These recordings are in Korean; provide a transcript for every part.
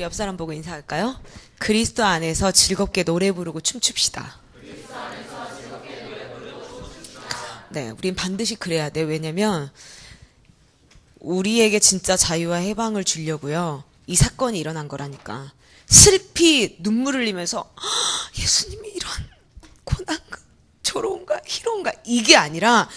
옆 사람 보고 인사할까요? 그리스도 안에서 즐겁게 노래 부르고 춤춥시다. 네, 우린 반드시 그래야 돼. 왜냐면 우리에게 진짜 자유와 해방을 주려고요. 이 사건이 일어난 거라니까. 슬피 눈물을 흘리면서 예수님이 이런 고난가 저런가 이런가 이게 아니라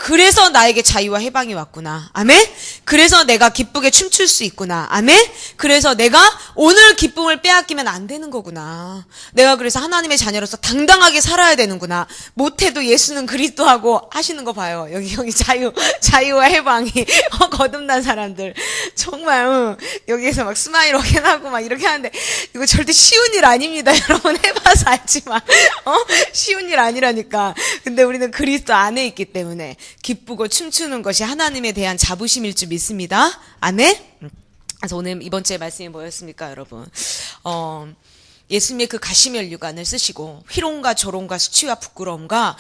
그래서 나에게 자유와 해방이 왔구나. 아멘? 그래서 내가 기쁘게 춤출 수 있구나. 아멘? 그래서 내가 오늘 기쁨을 빼앗기면 안 되는 거구나. 내가 그래서 하나님의 자녀로서 당당하게 살아야 되는구나. 못해도 예수는 그리스도하고 하시는 거 봐요. 여기 자유와 해방이 거듭난 사람들. 정말 여기에서 막 스마일 어게인하고 막 이렇게 하는데 이거 절대 쉬운 일 아닙니다. 여러분 해봐서 알지만 쉬운 일 아니라니까. 근데 우리는 그리스도 안에 있기 때문에 기쁘고 춤추는 것이 하나님에 대한 자부심일 줄 믿습니다. 아멘? 그래서 오늘 이번 주의 말씀이 뭐였습니까, 여러분? 예수님의 그 가시면류관을 쓰시고 희롱과 조롱과 수치와 부끄러움과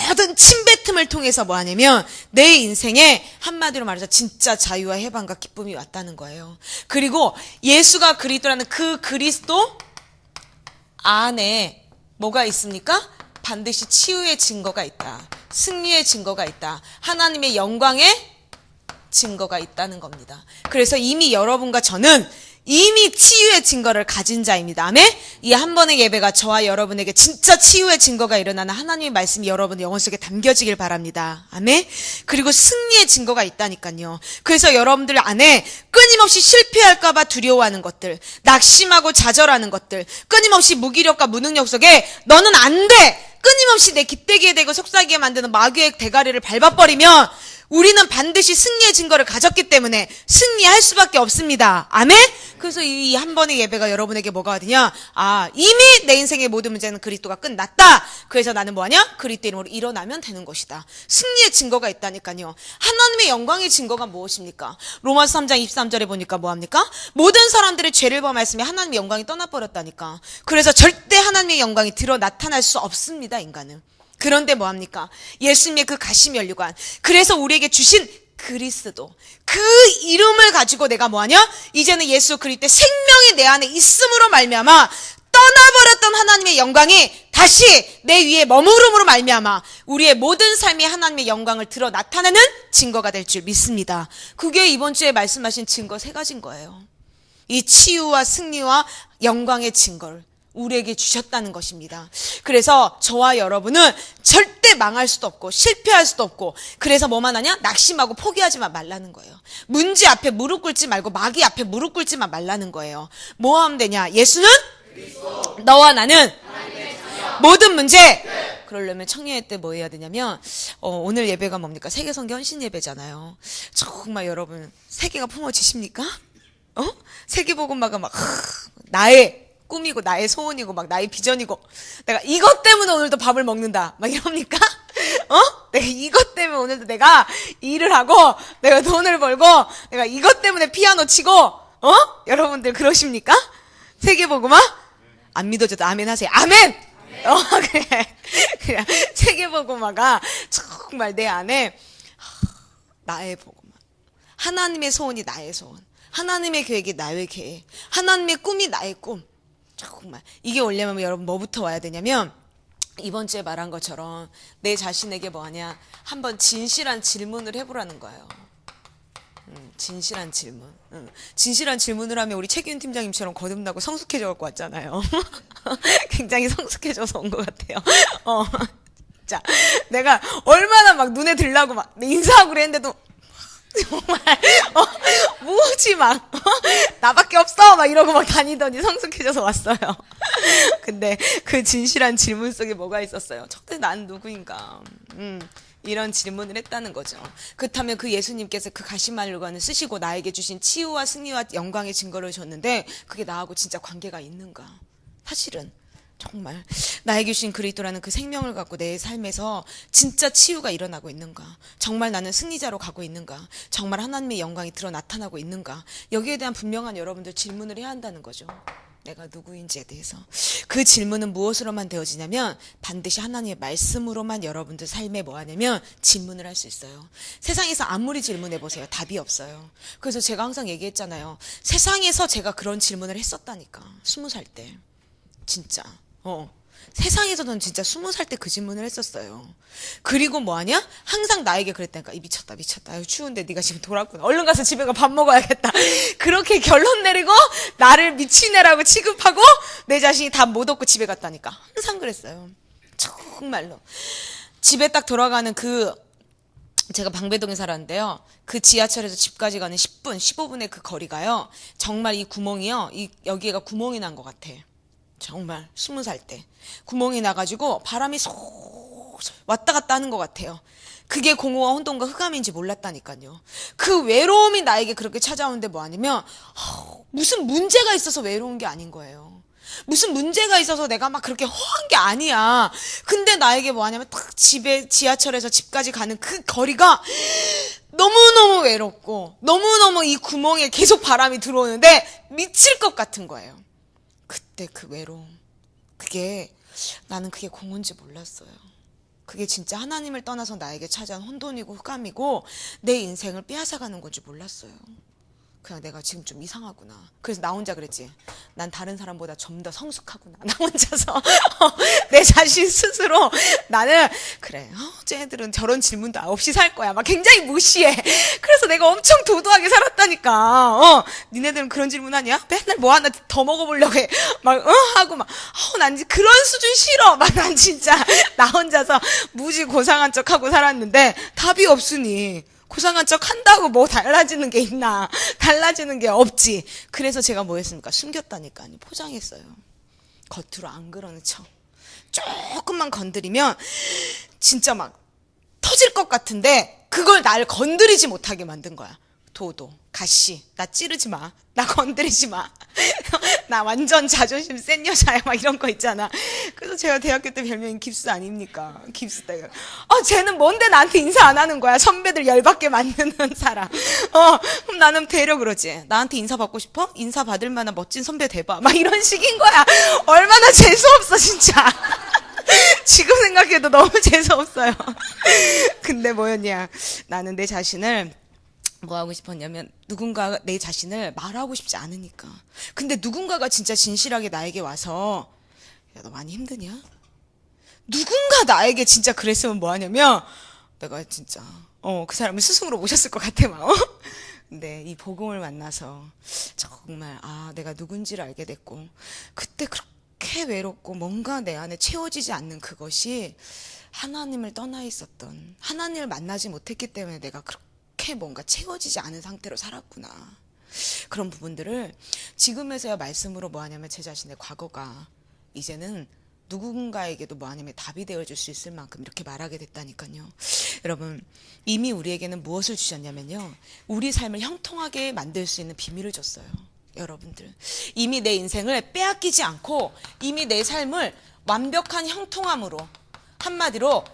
모든 침뱉음을 통해서 뭐 하냐면 내 인생에 한마디로 말해서 진짜 자유와 해방과 기쁨이 왔다는 거예요. 그리고 예수가 그리스도라는 그 그리스도 안에 뭐가 있습니까? 반드시 치유의 증거가 있다. 승리의 증거가 있다. 하나님의 영광의 증거가 있다는 겁니다. 그래서 이미 여러분과 저는 이미 치유의 증거를 가진 자입니다. 아멘? 이 한 번의 예배가 저와 여러분에게 진짜 치유의 증거가 일어나는 하나님의 말씀이 여러분의 영혼 속에 담겨지길 바랍니다. 아멘? 그리고 승리의 증거가 있다니까요. 그래서 여러분들 안에 끊임없이 실패할까봐 두려워하는 것들, 낙심하고 좌절하는 것들, 끊임없이 무기력과 무능력 속에 너는 안 돼! 끊임없이 내 깃대기에 대고 속삭이게 만드는 마귀의 대가리를 밟아버리면 우리는 반드시 승리의 증거를 가졌기 때문에 승리할 수밖에 없습니다. 아멘? 그래서 이 한 번의 예배가 여러분에게 뭐가 되냐? 이미 내 인생의 모든 문제는 그리스도가 끝났다. 그래서 나는 뭐하냐? 그리스도 이름으로 일어나면 되는 것이다. 승리의 증거가 있다니까요. 하나님의 영광의 증거가 무엇입니까? 로마서 3장 23절에 보니까 뭐합니까? 모든 사람들의 죄를 범하였으며 하나님의 영광이 떠나버렸다니까. 그래서 절대 하나님의 영광이 드러 나타날 수 없습니다, 인간은. 그런데 뭐합니까? 예수님의 그 가시면류관. 그래서 우리에게 주신 그리스도. 그 이름을 가지고 내가 뭐하냐? 이제는 예수 그리스도의 생명이 내 안에 있음으로 말미암아 떠나버렸던 하나님의 영광이 다시 내 위에 머무름으로 말미암아 우리의 모든 삶이 하나님의 영광을 드러 나타내는 증거가 될 줄 믿습니다. 그게 이번 주에 말씀하신 증거 3가지인 거예요. 이 치유와 승리와 영광의 증거를 우리에게 주셨다는 것입니다. 그래서 저와 여러분은 절대 망할 수도 없고 실패할 수도 없고 그래서 뭐만 하냐? 낙심하고 포기하지만 말라는 거예요. 문제 앞에 무릎 꿇지 말고 마귀 앞에 무릎 꿇지만 말라는 거예요. 뭐 하면 되냐? 예수는 그리스도. 너와 나는 모든 문제. 그러려면 청년회 때 뭐 해야 되냐면 오늘 예배가 뭡니까? 세계선교 헌신 예배잖아요. 정말 여러분 세계가 품어지십니까? 세계복음화가 막 나의 꿈이고 나의 소원이고 막 나의 비전이고 내가 이것 때문에 오늘도 밥을 먹는다 막 이럽니까? 내가 이것 때문에 오늘도 내가 일을 하고 내가 돈을 벌고 내가 이것 때문에 피아노 치고 여러분들 그러십니까? 세계복음화? 안 믿어져도 아멘 하세요. 아멘! 그래. 세계복음화가 정말 내 안에 나의 복음화. 하나님의 소원이 나의 소원. 하나님의 계획이 나의 계획. 하나님의 꿈이 나의 꿈. 정말 이게 오려면 여러분 뭐부터 와야 되냐면 이번 주에 말한 것처럼 내 자신에게 뭐하냐 한번 진실한 질문을 해보라는 거예요. 진실한 질문. 진실한 질문을 하면 우리 최기훈 팀장님처럼 거듭나고 성숙해져 갖고 왔잖아요. 굉장히 성숙해져서 온 것 같아요. 자, 내가 얼마나 막 눈에 들라고 막 인사하고 그랬는데도 정말 뭐지 막 나밖에 없어 막 이러고 막 다니더니 성숙해져서 왔어요. 근데 그 진실한 질문 속에 뭐가 있었어요? 적대 난 누구인가? 이런 질문을 했다는 거죠. 그렇다면 그 예수님께서 그 가시면류관을 쓰시고 나에게 주신 치유와 승리와 영광의 증거를 줬는데 그게 나하고 진짜 관계가 있는가? 사실은 정말 나에게 주신 그리스도라는 그 생명을 갖고 내 삶에서 진짜 치유가 일어나고 있는가? 정말 나는 승리자로 가고 있는가? 정말 하나님의 영광이 드러 나타나고 있는가? 여기에 대한 분명한 여러분들 질문을 해야 한다는 거죠. 내가 누구인지에 대해서. 그 질문은 무엇으로만 되어지냐면 반드시 하나님의 말씀으로만 여러분들 삶에 뭐 하냐면 질문을 할 수 있어요. 세상에서 아무리 질문해 보세요. 답이 없어요. 그래서 제가 항상 얘기했잖아요. 세상에서 제가 그런 질문을 했었다니까. 20살 때. 진짜. 세상에서는 진짜 20살 때 그 질문을 했었어요. 그리고 뭐하냐? 항상 나에게 그랬다니까. 미쳤다. 아유, 추운데 네가 지금 돌았구나. 얼른 가서 집에 가 밥 먹어야겠다. 그렇게 결론 내리고 나를 미친 애라고 취급하고 내 자신이 답 못 얻고 집에 갔다니까. 항상 그랬어요. 정말로. 집에 딱 돌아가는 제가 방배동에 살았는데요. 그 지하철에서 집까지 가는 10분, 15분의 그 거리가요. 정말 이 구멍이요. 여기가 구멍이 난 것 같아. 정말 20살 때 구멍이 나가지고 바람이 쏙 왔다 갔다 하는 것 같아요. 그게 공허와 혼돈과 흑암인지 몰랐다니까요. 그 외로움이 나에게 그렇게 찾아오는데 뭐 아니면 무슨 문제가 있어서 외로운 게 아닌 거예요. 무슨 문제가 있어서 내가 막 그렇게 허한 게 아니야. 근데 나에게 뭐 하냐면 딱 지하철에서 집까지 가는 그 거리가 너무너무 외롭고 너무너무 이 구멍에 계속 바람이 들어오는데 미칠 것 같은 거예요. 그때 그 외로움, 나는 그게 공허인지 몰랐어요. 그게 진짜 하나님을 떠나서 나에게 찾아온 혼돈이고 흑암이고 내 인생을 빼앗아가는 건지 몰랐어요. 그냥 내가 지금 좀 이상하구나. 그래서 나 혼자 그랬지. 난 다른 사람보다 좀 더 성숙하구나. 나 혼자서 내 자신 스스로 나는 그래. 쟤들은 저런 질문도 없이 살 거야. 막 굉장히 무시해. 그래서 내가 엄청 도도하게 살았다니까. 니네들은 그런 질문 하냐? 맨날 뭐 하나 더 먹어보려고 해. 막 하고 막 난 그런 수준 싫어. 막 난 진짜 나 혼자서 무지 고상한 척하고 살았는데 답이 없으니. 고상한 척 한다고 뭐 달라지는 게 있나? 달라지는 게 없지. 그래서 제가 뭐 했습니까? 숨겼다니까. 포장했어요. 겉으로 안 그러는 척. 조금만 건드리면 진짜 막 터질 것 같은데 그걸 날 건드리지 못하게 만든 거야. 도도, 가시, 나 찌르지 마. 나 건드리지 마. 나 완전 자존심 센 여자야. 막 이런 거 있잖아. 그래서 제가 대학교 때 별명이 깁스 아닙니까? 깁스 때가. 쟤는 뭔데 나한테 인사 안 하는 거야? 선배들 열받게 만드는 사람. 그럼 나는 되려 그러지. 나한테 인사 받고 싶어? 인사 받을 만한 멋진 선배 돼봐. 막 이런 식인 거야. 얼마나 재수없어, 진짜. 지금 생각해도 너무 재수없어요. 근데 뭐였냐. 나는 내 자신을 뭐 하고 싶었냐면 누군가가 내 자신을 말하고 싶지 않으니까. 근데 누군가가 진짜 진실하게 나에게 와서 야, 너 많이 힘드냐? 누군가 나에게 진짜 그랬으면 뭐 하냐면 내가 진짜 그 사람을 스승으로 모셨을 것 같아 막. 근데 이 복음을 만나서 정말 내가 누군지를 알게 됐고 그때 그렇게 외롭고 뭔가 내 안에 채워지지 않는 그것이 하나님을 떠나 있었던 하나님을 만나지 못했기 때문에 내가 그렇게 뭔가 채워지지 않은 상태로 살았구나. 그런 부분들을 지금에서야 말씀으로 뭐 하냐면 제 자신의 과거가 이제는 누군가에게도 뭐 하냐면 답이 되어줄 수 있을 만큼 이렇게 말하게 됐다니까요. 여러분 이미 우리에게는 무엇을 주셨냐면요. 우리 삶을 형통하게 만들 수 있는 비밀을 줬어요. 여러분들 이미 내 인생을 빼앗기지 않고 이미 내 삶을 완벽한 형통함으로 한마디로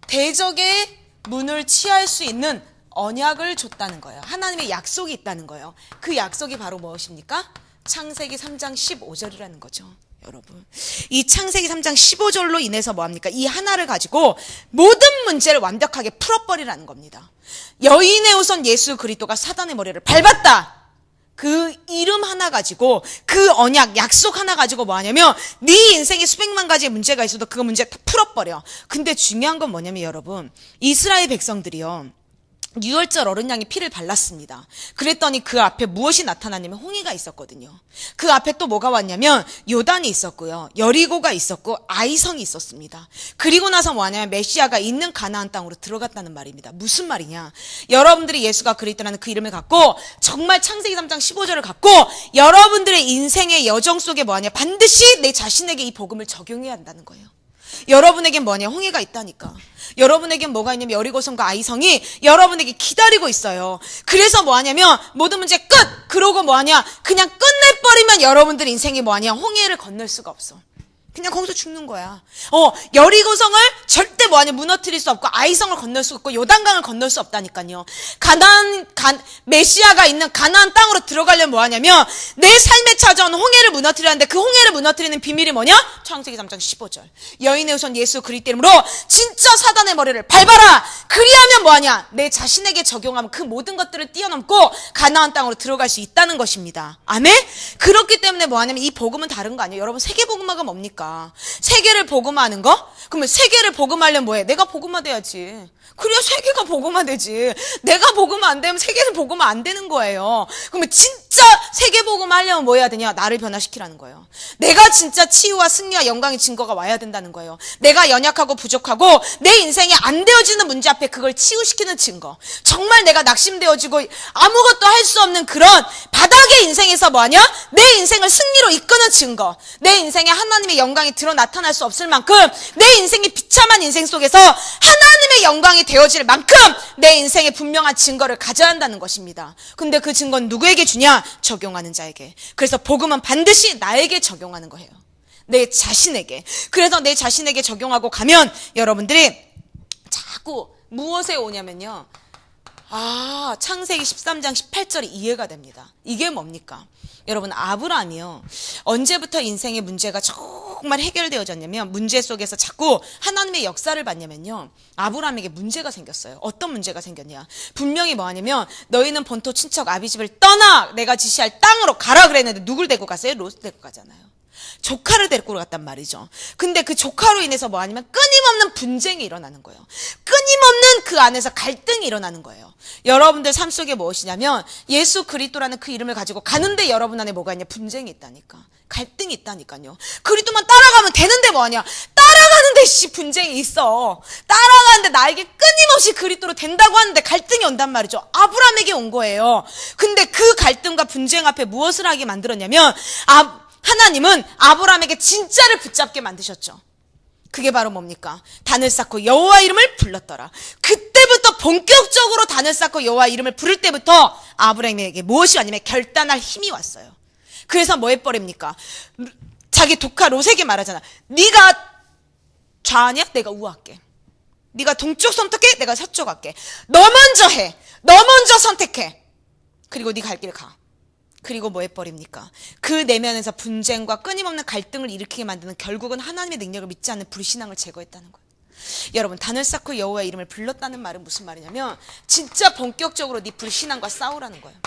대적의 문을 취할 수 있는 언약을 줬다는 거예요. 하나님의 약속이 있다는 거예요. 그 약속이 바로 무엇입니까? 창세기 3장 15절이라는 거죠. 여러분 이 창세기 3장 15절로 인해서 뭐합니까? 이 하나를 가지고 모든 문제를 완벽하게 풀어버리라는 겁니다. 여인의 우선 예수 그리스도가 사단의 머리를 밟았다. 그 이름 하나 가지고 그 언약 약속 하나 가지고 뭐 하냐면 네 인생에 수백만 가지의 문제가 있어도 그 문제 다 풀어버려. 근데 중요한 건 뭐냐면 여러분 이스라엘 백성들이요 유월절 어린 양이 피를 발랐습니다. 그랬더니 그 앞에 무엇이 나타났냐면 홍해가 있었거든요. 그 앞에 또 뭐가 왔냐면 요단이 있었고요. 여리고가 있었고 아이성이 있었습니다. 그리고 나서 뭐하냐면 메시아가 있는 가나안 땅으로 들어갔다는 말입니다. 무슨 말이냐? 여러분들이 예수가 그리스도라는 그 이름을 갖고 정말 창세기 3장 15절을 갖고 여러분들의 인생의 여정 속에 뭐하냐? 반드시 내 자신에게 이 복음을 적용해야 한다는 거예요. 여러분에겐 뭐냐? 홍해가 있다니까. 여러분에겐 뭐가 있냐면 여리고성과 아이성이 여러분에게 기다리고 있어요. 그래서 뭐하냐면 모든 문제 끝! 그러고 뭐하냐? 그냥 끝내버리면 여러분들 인생이 뭐하냐? 홍해를 건널 수가 없어. 그냥 거기서 죽는 거야. 여리고성을 절대 무너뜨릴 수 없고 아이성을 건널 수 없고 요단강을 건널 수 없다니까요. 메시아가 있는 가나안 땅으로 들어가려면 뭐하냐면 내 삶에 찾아온 홍해를 무너뜨려야 하는데 그 홍해를 무너뜨리는 비밀이 뭐냐? 창세기 3장 15절. 여인의 후손 예수 그리스도 이름으로 진짜 사단의 머리를 밟아라. 그리하면 뭐하냐? 내 자신에게 적용하면 그 모든 것들을 뛰어넘고 가나안 땅으로 들어갈 수 있다는 것입니다. 아멘? 그렇기 때문에 뭐하냐면 이 복음은 다른 거 아니에요. 여러분 세계복음화가 뭡니까? 세계를 복음화하는 거? 그러면 세계를 복음화하려면 뭐해? 내가 복음화돼야지. 그래야 세계가 복음화되지. 내가 복음화 안 되면 세계는 복음화 안 되는 거예요. 그러면 진짜 세계 복음화 하려면 뭐 해야 되냐? 나를 변화시키라는 거예요. 내가 진짜 치유와 승리와 영광의 증거가 와야 된다는 거예요. 내가 연약하고 부족하고 내 인생에 안 되어지는 문제 앞에 그걸 치유시키는 증거. 정말 내가 낙심되어지고 아무것도 할 수 없는 그런 바닥의 인생에서 뭐하냐? 내 인생을 승리로 이끄는 증거. 내 인생에 하나님의 영광이 드러 나타날 수 없을 만큼 내 인생이 비참한 인생 속에서 하나님의 영광이 되어질 만큼 내 인생에 분명한 증거를 가져야 한다는 것입니다. 근데 그 증거는 누구에게 주냐? 적용하는 자에게. 그래서 복음은 반드시 나에게 적용하는 거예요. 내 자신에게. 그래서 내 자신에게 적용하고 가면 여러분들이 자꾸 무엇에 오냐면요. 창세기 13장 18절이 이해가 됩니다. 이게 뭡니까? 여러분 아브라함이요. 언제부터 인생의 문제가 정말 해결되어졌냐면 문제 속에서 자꾸 하나님의 역사를 봤냐면요. 아브라함에게 문제가 생겼어요. 어떤 문제가 생겼냐. 분명히 뭐하냐면 너희는 본토 친척 아비집을 떠나 내가 지시할 땅으로 가라 그랬는데 누굴 데리고 갔어요? 롯을 데리고 가잖아요. 조카를 데리고 갔단 말이죠. 근데 그 조카로 인해서 뭐하냐면 끊임없는 분쟁이 일어나는 거예요. 끊임없는 그 안에서 갈등이 일어나는 거예요. 여러분들 삶 속에 무엇이냐면 예수 그리스도라는 그 이름을 가지고 가는데 여러분 안에 뭐가 있냐? 분쟁이 있다니까. 갈등이 있다니까요. 그리스도만 따라가면 되는데 뭐하냐? 따라가는데 분쟁이 있어. 따라가는데 나에게 끊임없이 그리스도로 된다고 하는데 갈등이 온단 말이죠. 아브라함에게 온 거예요. 근데 그 갈등과 분쟁 앞에 무엇을 하게 만들었냐면 하나님은 아브라함에게 진짜를 붙잡게 만드셨죠. 그게 바로 뭡니까? 단을 쌓고 여호와 이름을 불렀더라. 그때부터 본격적으로 단을 쌓고 여호와 이름을 부를 때부터 아브라함에게 무엇이 왔냐면 결단할 힘이 왔어요. 그래서 뭐 해버립니까? 자기 조카 롯에게 말하잖아. 네가 좌하냐? 내가 우할게. 네가 동쪽 선택해? 내가 서쪽 할게. 너 먼저 해. 너 먼저 선택해. 그리고 네 갈 길 가. 그리고 뭐 해버립니까? 그 내면에서 분쟁과 끊임없는 갈등을 일으키게 만드는 결국은 하나님의 능력을 믿지 않는 불신앙을 제거했다는 거예요. 여러분 단을 쌓고 여호와의 이름을 불렀다는 말은 무슨 말이냐면 진짜 본격적으로 네 불신앙과 싸우라는 거예요.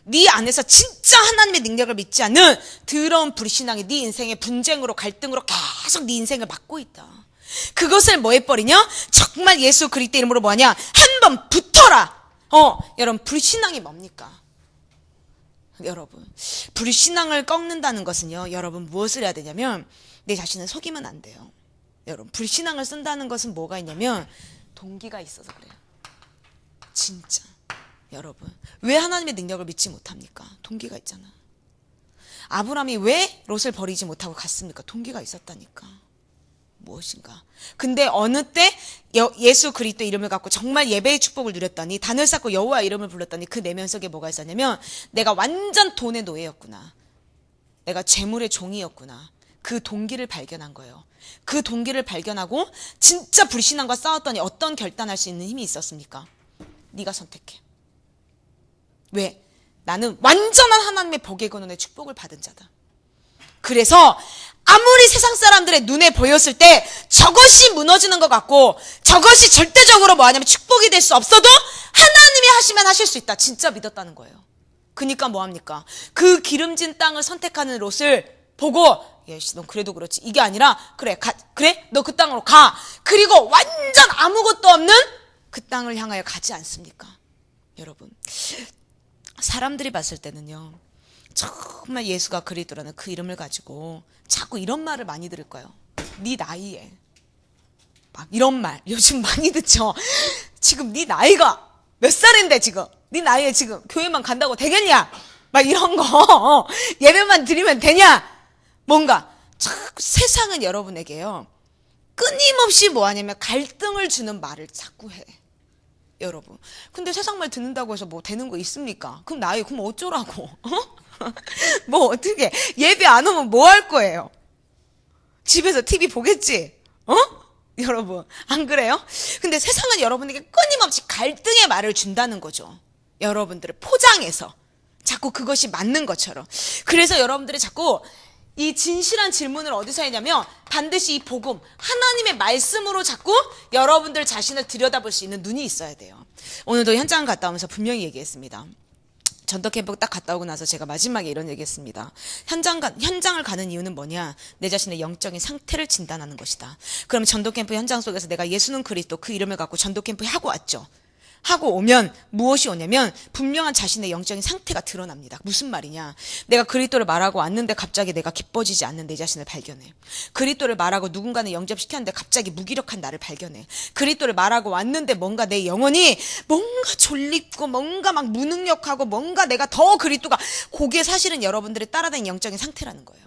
네 안에서 진짜 하나님의 능력을 믿지 않는 더러운 불신앙이 네 인생의 분쟁으로 갈등으로 계속 네 인생을 막고 있다. 그것을 뭐 해버리냐? 정말 예수 그리스도 이름으로 뭐하냐? 한번 붙어라. 여러분 불신앙이 뭡니까? 여러분 불신앙을 꺾는다는 것은요. 여러분 무엇을 해야 되냐면 내 자신을 속이면 안 돼요. 여러분 불신앙을 쓴다는 것은 뭐가 있냐면 동기가 있어서 그래요. 진짜 여러분 왜 하나님의 능력을 믿지 못합니까? 동기가 있잖아. 아브라함이 왜 롯을 버리지 못하고 갔습니까? 동기가 있었다니까. 무엇인가. 근데 어느 때 예수 그리스도 이름을 갖고 정말 예배의 축복을 누렸더니 단을 쌓고 여호와 이름을 불렀더니 그 내면 속에 뭐가 있었냐면 내가 완전 돈의 노예였구나. 내가 재물의 종이었구나. 그 동기를 발견한 거예요. 그 동기를 발견하고 진짜 불신앙과 싸웠더니 어떤 결단할 수 있는 힘이 있었습니까? 네가 선택해. 왜? 나는 완전한 하나님의 복의 근원의 축복을 받은 자다. 그래서 아무리 세상 사람들의 눈에 보였을 때 저것이 무너지는 것 같고 저것이 절대적으로 뭐하냐면 축복이 될 수 없어도 하나님이 하시면 하실 수 있다. 진짜 믿었다는 거예요. 그러니까 뭐합니까? 그 기름진 땅을 선택하는 롯을 보고 예씨 넌 그래도 그렇지. 이게 아니라 그래 너 그 땅으로 가. 그리고 완전 아무것도 없는 그 땅을 향하여 가지 않습니까? 여러분 사람들이 봤을 때는요. 정말 예수가 그리스도라는 그 이름을 가지고 자꾸 이런 말을 많이 들을 거예요. 네 나이에 막 이런 말 요즘 많이 듣죠. 지금 네 나이가 몇 살인데 지금 네 나이에 지금 교회만 간다고 되겠냐? 막 이런 거 예배만 드리면 되냐? 뭔가 자꾸 세상은 여러분에게요. 끊임없이 뭐하냐면 갈등을 주는 말을 자꾸 해. 여러분 근데 세상 말 듣는다고 해서 뭐 되는 거 있습니까? 그럼 나이 그럼 어쩌라고? 뭐 어떻게 예배 안 오면 뭐 할 거예요? 집에서 TV 보겠지? 여러분, 안 그래요? 근데 세상은 여러분에게 끊임없이 갈등의 말을 준다는 거죠. 여러분들을 포장해서. 자꾸 그것이 맞는 것처럼. 그래서 여러분들이 자꾸 이 진실한 질문을 어디서 했냐면 반드시 이 복음, 하나님의 말씀으로 자꾸 여러분들 자신을 들여다볼 수 있는 눈이 있어야 돼요. 오늘도 현장 갔다 오면서 분명히 얘기했습니다. 전도 캠프 딱 갔다 오고 나서 제가 마지막에 이런 얘기했습니다. 현장을 가는 이유는 뭐냐? 내 자신의 영적인 상태를 진단하는 것이다. 그럼 전도 캠프 현장 속에서 내가 예수는 그리스도 그 이름을 갖고 전도 캠프에 하고 왔죠. 하고 오면 무엇이 오냐면 분명한 자신의 영적인 상태가 드러납니다. 무슨 말이냐? 내가 그리스도를 말하고 왔는데 갑자기 내가 기뻐지지 않는 내 자신을 발견해. 그리스도를 말하고 누군가는 영접시켰는데 갑자기 무기력한 나를 발견해. 그리스도를 말하고 왔는데 뭔가 내 영혼이 뭔가 졸립고 뭔가 막 무능력하고 뭔가 내가 더 그리스도가 그게 사실은 여러분들이 따라다니는 영적인 상태라는 거예요.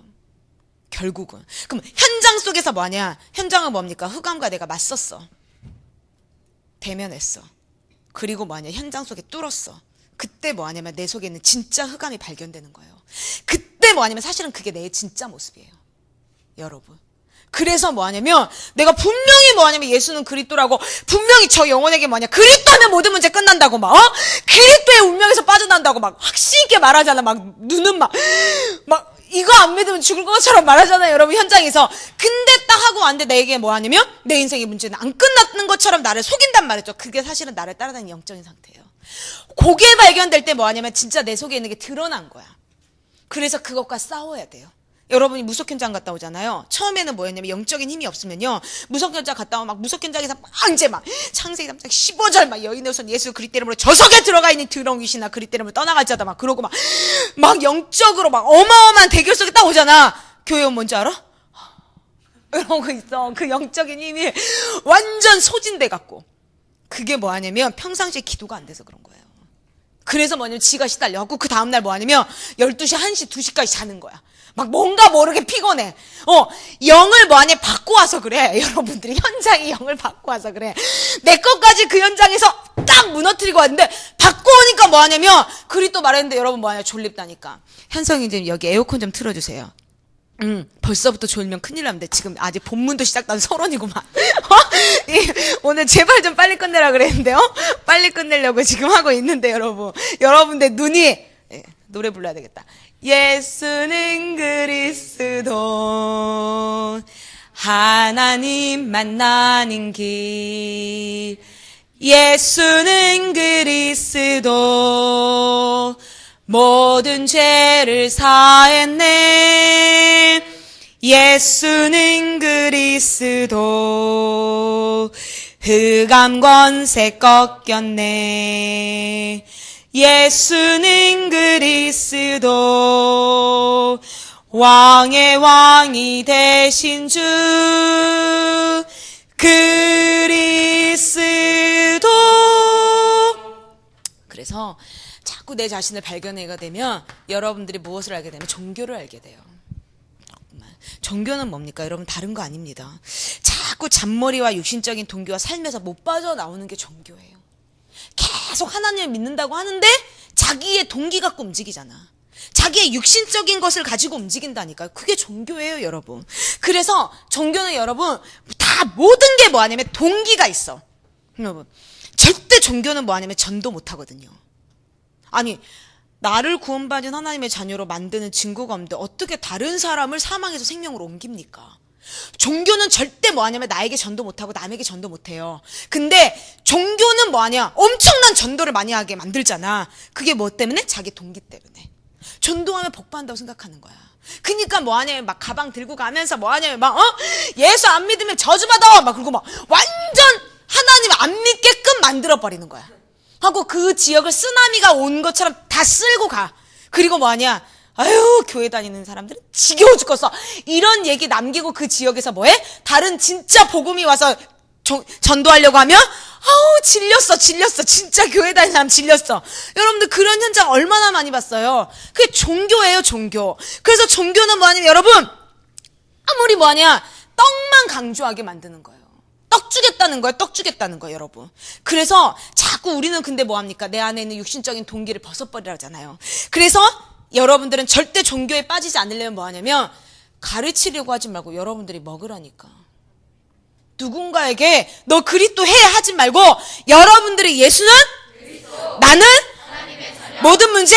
결국은. 그럼 현장 속에서 뭐냐? 현장은 뭡니까? 흑암과 내가 맞섰어. 대면했어. 그리고 뭐하냐, 현장 속에 뚫었어. 그때 뭐하냐면 내 속에 있는 진짜 흑암이 발견되는 거예요. 그때 뭐하냐면 사실은 그게 내 진짜 모습이에요. 여러분. 그래서 뭐하냐면 내가 분명히 뭐하냐면 예수는 그리스도라고 분명히 저 영혼에게 뭐하냐, 그리스도하면 모든 문제 끝난다고 막 그리스도의 운명에서 빠져난다고 막 확신 있게 말하잖아. 막 눈은 막 이거 안 믿으면 죽을 것처럼 말하잖아요, 여러분, 현장에서. 근데 딱 하고 왔는데 내게 뭐 하냐면 내 인생의 문제는 안 끝났는 것처럼 나를 속인단 말이죠. 그게 사실은 나를 따라다니는 영적인 상태예요. 그게 발견될 때 뭐 하냐면 진짜 내 속에 있는 게 드러난 거야. 그래서 그것과 싸워야 돼요. 여러분이 무속 현장 갔다 오잖아요. 처음에는 뭐였냐면 영적인 힘이 없으면요, 무속 현장 갔다 오면 막 무속 현장에서 막 이제 막 창세기 3장 15절 막 여인의 손 예수 그리스도 이름으로 저석에 들어가 있는 더러운 귀신아 그리스도 이름으로 떠나가자다 막 그러고 막 영적으로 막 어마어마한 대결 속에 딱 오잖아. 교회 오면 뭔지 알아? 이런 거 있어. 그 영적인 힘이 완전 소진돼 갖고. 그게 뭐 하냐면 평상시에 기도가 안 돼서 그런 거예요. 그래서 뭐냐면 지가 시달려갖고 그 다음날 뭐 하냐면 12시, 1시, 2시까지 자는 거야. 막 뭔가 모르게 피곤해. 영을 뭐하냐 받고 와서 그래. 여러분들이 현장에 영을 받고 와서 그래. 내 것까지 그 현장에서 딱 무너뜨리고 왔는데 받고 오니까 뭐하냐면 그리스도 말했는데 여러분 뭐하냐, 졸립다니까. 현성이 좀 여기 에어컨 좀 틀어주세요. 벌써부터 졸면 큰일 납니다. 지금 아직 본문도 시작도 안 서론이구만. 오늘 제발 좀 빨리 끝내라 그랬는데요. 빨리 끝내려고 지금 하고 있는데 여러분들 눈이 노래 불러야 되겠다. 예수는 그리스도 하나님 만나는 길. 예수는 그리스도 모든 죄를 사했네. 예수는 그리스도 흑암 권세 꺾였네. 예수는 그리스도 왕의 왕이 되신 주 그리스도. 그래서 자꾸 내 자신을 발견하게 되면 여러분들이 무엇을 알게 되면 종교를 알게 돼요. 종교는 뭡니까? 여러분, 다른 거 아닙니다. 자꾸 잔머리와 육신적인 동기와 삶에서 못 빠져나오는 게 종교예요. 계속 하나님을 믿는다고 하는데 자기의 동기 갖고 움직이잖아. 자기의 육신적인 것을 가지고 움직인다니까요. 그게 종교예요, 여러분. 그래서 종교는 여러분 다 모든 게 뭐하냐면 동기가 있어. 여러분, 절대 종교는 뭐하냐면 전도 못하거든요. 아니, 나를 구원받은 하나님의 자녀로 만드는 증거가 없는데 어떻게 다른 사람을 사망에서 생명으로 옮깁니까? 종교는 절대 뭐하냐면 나에게 전도 못하고 남에게 전도 못해요. 근데 종교는 뭐하냐, 엄청난 전도를 많이 하게 만들잖아. 그게 뭐 때문에? 자기 동기 때문에. 전도하면 복받는다고 생각하는 거야. 그니까 뭐하냐면 막 가방 들고 가면서 뭐하냐면 예수 안 믿으면 저주받아 막 그러고 막 완전 하나님 안 믿게끔 만들어버리는 거야. 하고 그 지역을 쓰나미가 온 것처럼 다 쓸고 가. 그리고 뭐하냐, 아유, 교회 다니는 사람들은 지겨워 죽겠어. 이런 얘기 남기고 그 지역에서 뭐해? 다른 진짜 복음이 와서 전도하려고 하면 아우, 질렸어. 진짜 교회 다니는 사람 질렸어. 여러분들 그런 현장 얼마나 많이 봤어요. 그게 종교예요, 종교. 그래서 종교는 뭐하냐면 여러분, 아무리 뭐하냐, 떡만 강조하게 만드는 거예요. 떡 주겠다는 거예요, 여러분. 그래서 자꾸 우리는 근데 뭐합니까? 내 안에 있는 육신적인 동기를 벗어버리라 하잖아요. 그래서 여러분들은 절대 종교에 빠지지 않으려면 뭐하냐면 가르치려고 하지 말고 여러분들이 먹으라니까. 누군가에게 너 그리스도 해 하지 말고 여러분들이 예수는 그리스도, 나는 모든 문제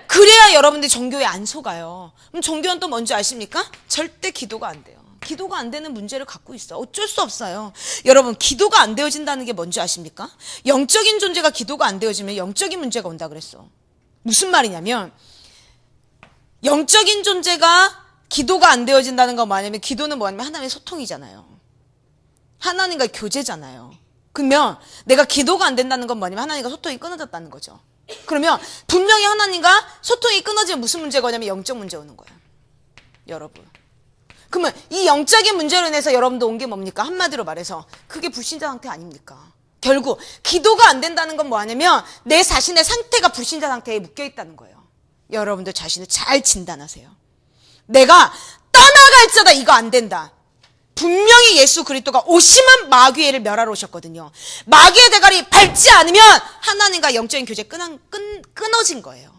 그래야 여러분들이 종교에 안 속아요. 그럼 종교는 또 뭔지 아십니까? 절대 기도가 안 돼요. 기도가 안 되는 문제를 갖고 있어. 어쩔 수 없어요. 여러분, 기도가 안 되어진다는 게 뭔지 아십니까? 영적인 존재가 기도가 안 되어지면 영적인 문제가 온다 그랬어. 무슨 말이냐면 영적인 존재가 기도가 안 되어진다는 건 뭐냐면 기도는 뭐냐면 하나님의 소통이잖아요. 하나님과 교제잖아요. 그러면 내가 기도가 안 된다는 건 뭐냐면 하나님과 소통이 끊어졌다는 거죠. 그러면 분명히 하나님과 소통이 끊어지면 무슨 문제가 오냐면 영적 문제 오는 거예요. 여러분. 그러면 이 영적인 문제로 인해서 여러분도 온 게 뭡니까? 한마디로 말해서 그게 불신자 상태 아닙니까? 결국 기도가 안 된다는 건 뭐냐면 내 자신의 상태가 불신자 상태에 묶여 있다는 거예요. 여러분들 자신을 잘 진단하세요. 내가 떠나갈지어다 이거 안 된다. 분명히 예수 그리스도가 오심은 마귀를 멸하러 오셨거든요. 마귀의 대가리 밟지 않으면 하나님과 영적인 교제 끊어진 거예요.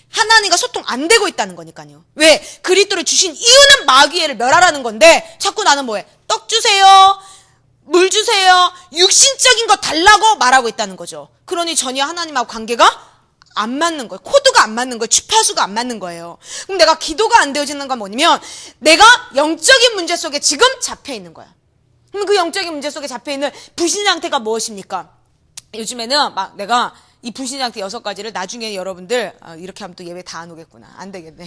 하나님과 소통 안 되고 있다는 거니까요. 왜? 그리스도를 주신 이유는 마귀를 멸하라는 건데 자꾸 나는 뭐해? 떡 주세요. 물 주세요. 육신적인 거 달라고 말하고 있다는 거죠. 그러니 전혀 하나님하고 관계가 안 맞는 거예요. 코드가 안 맞는 거예요. 주파수가 안 맞는 거예요. 그럼 내가 기도가 안 되어지는 건 뭐냐면 내가 영적인 문제 속에 지금 잡혀 있는 거야. 그럼 그 영적인 문제 속에 잡혀 있는 불신 상태가 무엇입니까? 요즘에는 막 내가 이 불신 상태 6가지를 나중에 여러분들 이렇게 하면 또 예배 다 안 오겠구나. 안 되겠네.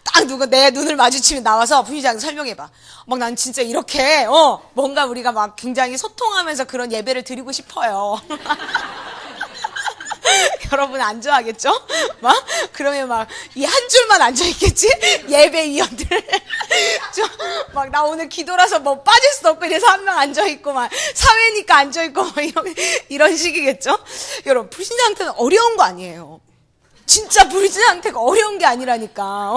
딱 누가 내 눈을 마주치면 나와서 불신 상태 설명해봐. 막 난 진짜 이렇게 뭔가 우리가 막 굉장히 소통하면서 그런 예배를 드리고 싶어요. 여러분 안 좋아하겠죠? 막 그러면 막 이 한 줄만 앉아 있겠지? 예배위원들 막 나 오늘 기도라서 뭐 빠질 수 없고 이래서 한 명 앉아 있고 막 사회니까 앉아 있고 막 이런 식이겠죠? 여러분 불신자 상태는 어려운 거 아니에요. 진짜 불신자 상태가 어려운 게 아니라니까.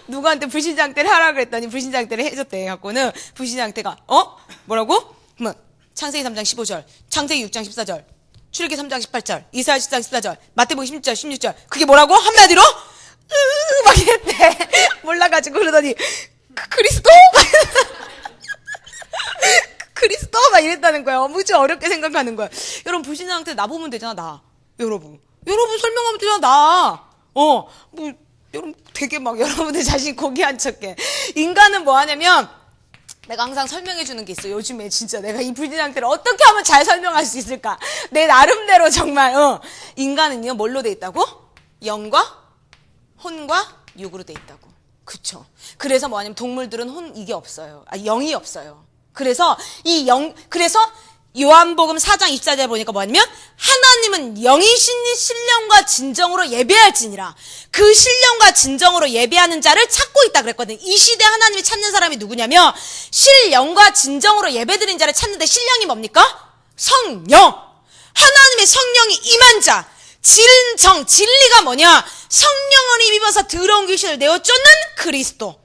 누구한테 불신자 상태를 하라 그랬더니 불신자 상태를 해줬대. 갖고는 불신자 상태가 뭐라고? 그러면 창세기 3장 15절, 창세기 6장 14절. 출애기 3장 18절, 이사야 10장 14절, 마태복음 16절, 16절. 그게 뭐라고? 한마디로? 막 이랬대. 몰라가지고 그러더니 그리스도? 그리스도? 막 이랬다는 거야. 무지 어렵게 생각하는 거야. 여러분 불신자 상태 나보면 되잖아. 나. 여러분 설명하면 되잖아. 나. 여러분 되게 막 여러분들 자신 고귀한 척해. 인간은 뭐 하냐면 내가 항상 설명해 주는 게 있어. 요즘에 진짜 내가 이 불신 상태를 어떻게 하면 잘 설명할 수 있을까? 내 나름대로 정말 인간은요 뭘로 돼 있다고? 영과 혼과 육으로 돼 있다고. 그쵸? 그래서 뭐냐면 동물들은 이게 없어요. 영이 없어요. 그래서 그래서 요한복음 4장 24절에 보니까 뭐냐면 하나님은 영이신 신령과 진정으로 예배할지니라. 그 신령과 진정으로 예배하는 자를 찾고 있다 그랬거든. 이 시대 하나님이 찾는 사람이 누구냐면 신령과 진정으로 예배드린 자를 찾는데 신령이 뭡니까? 성령. 하나님의 성령이 임한 자. 진리가 뭐냐? 성령을 입어서 더러운 귀신을 내어쫓는 그리스도.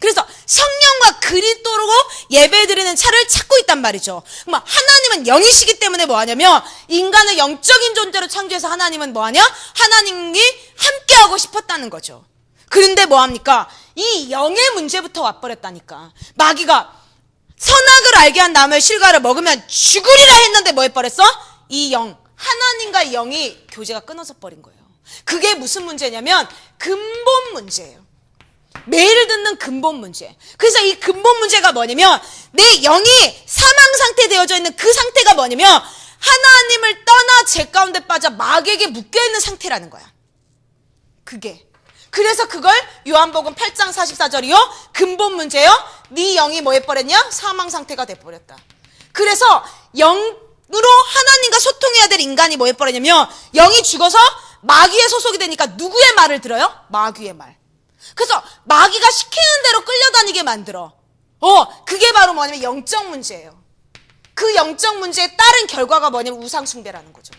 그래서 성령과 그리스도로 예배드리는 차를 찾고 있단 말이죠. 그럼 하나님은 영이시기 때문에 뭐하냐면 인간을 영적인 존재로 창조해서 하나님은 뭐하냐? 하나님이 함께하고 싶었다는 거죠. 그런데 뭐합니까? 이 영의 문제부터 와버렸다니까. 마귀가 선악을 알게 한 나무의 실과를 먹으면 죽으리라 했는데 뭐 해버렸어? 이 영, 하나님과 영이 교제가 끊어져 버린 거예요. 그게 무슨 문제냐면 근본 문제예요. 매일 듣는 근본 문제. 그래서 이 근본 문제가 뭐냐면 내 영이 사망 상태 되어져 있는 그 상태가 뭐냐면 하나님을 떠나 죄 가운데 빠져 마귀에게 묶여있는 상태라는 거야. 그게. 그래서 그걸 요한복음 8장 44절이요. 근본 문제요. 네 영이 뭐 해버렸냐? 사망 상태가 돼버렸다. 그래서 영으로 하나님과 소통해야 될 인간이 뭐 해버렸냐면 영이 죽어서 마귀에 소속이 되니까 누구의 말을 들어요? 마귀의 말. 그래서 마귀가 시키는 대로 끌려다니게 만들어. 그게 바로 뭐냐면 영적 문제예요. 그 영적 문제에 따른 결과가 뭐냐면 우상숭배라는 거죠.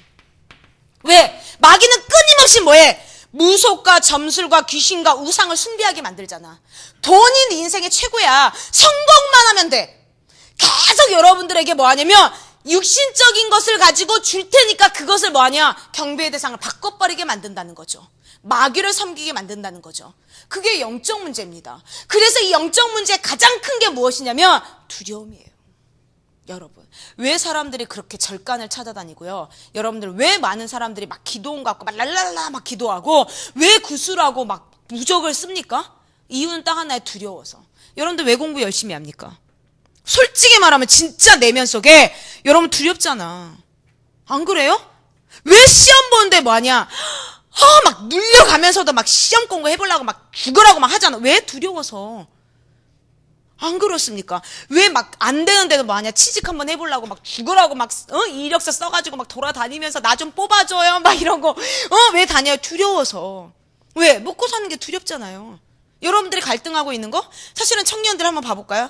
왜? 마귀는 끊임없이 뭐해? 무속과 점술과 귀신과 우상을 숭배하게 만들잖아. 돈이 네 인생의 최고야. 성공만 하면 돼. 계속 여러분들에게 뭐 하냐면 육신적인 것을 가지고 줄 테니까 그것을 뭐 하냐? 경배의 대상을 바꿔버리게 만든다는 거죠. 마귀를 섬기게 만든다는 거죠. 그게 영적 문제입니다. 그래서 이 영적 문제의 가장 큰 게 무엇이냐면 두려움이에요. 여러분, 왜 사람들이 그렇게 절간을 찾아다니고요? 여러분들 왜 많은 사람들이 막 기도원 갖고 막 랄랄라 막 기도하고 왜 구슬하고 막 무적을 씁니까? 이유는 딱 하나에 두려워서. 여러분들 왜 공부 열심히 합니까? 솔직히 말하면 진짜 내면 속에 여러분 두렵잖아. 안 그래요? 왜 시험 보는데 뭐하냐? 막 눌려가면서도 막 시험 공부 해보려고 막 죽으라고 막 하잖아. 왜? 두려워서. 안 그렇습니까? 왜 막 안 되는데도 뭐하냐? 취직 한번 해보려고 막 죽으라고 막 이력서 써가지고 막 돌아다니면서 나 좀 뽑아줘요 막 이런 거 왜 다녀요? 두려워서. 왜? 먹고 사는 게 두렵잖아요. 여러분들이 갈등하고 있는 거? 사실은 청년들 한번 봐볼까요?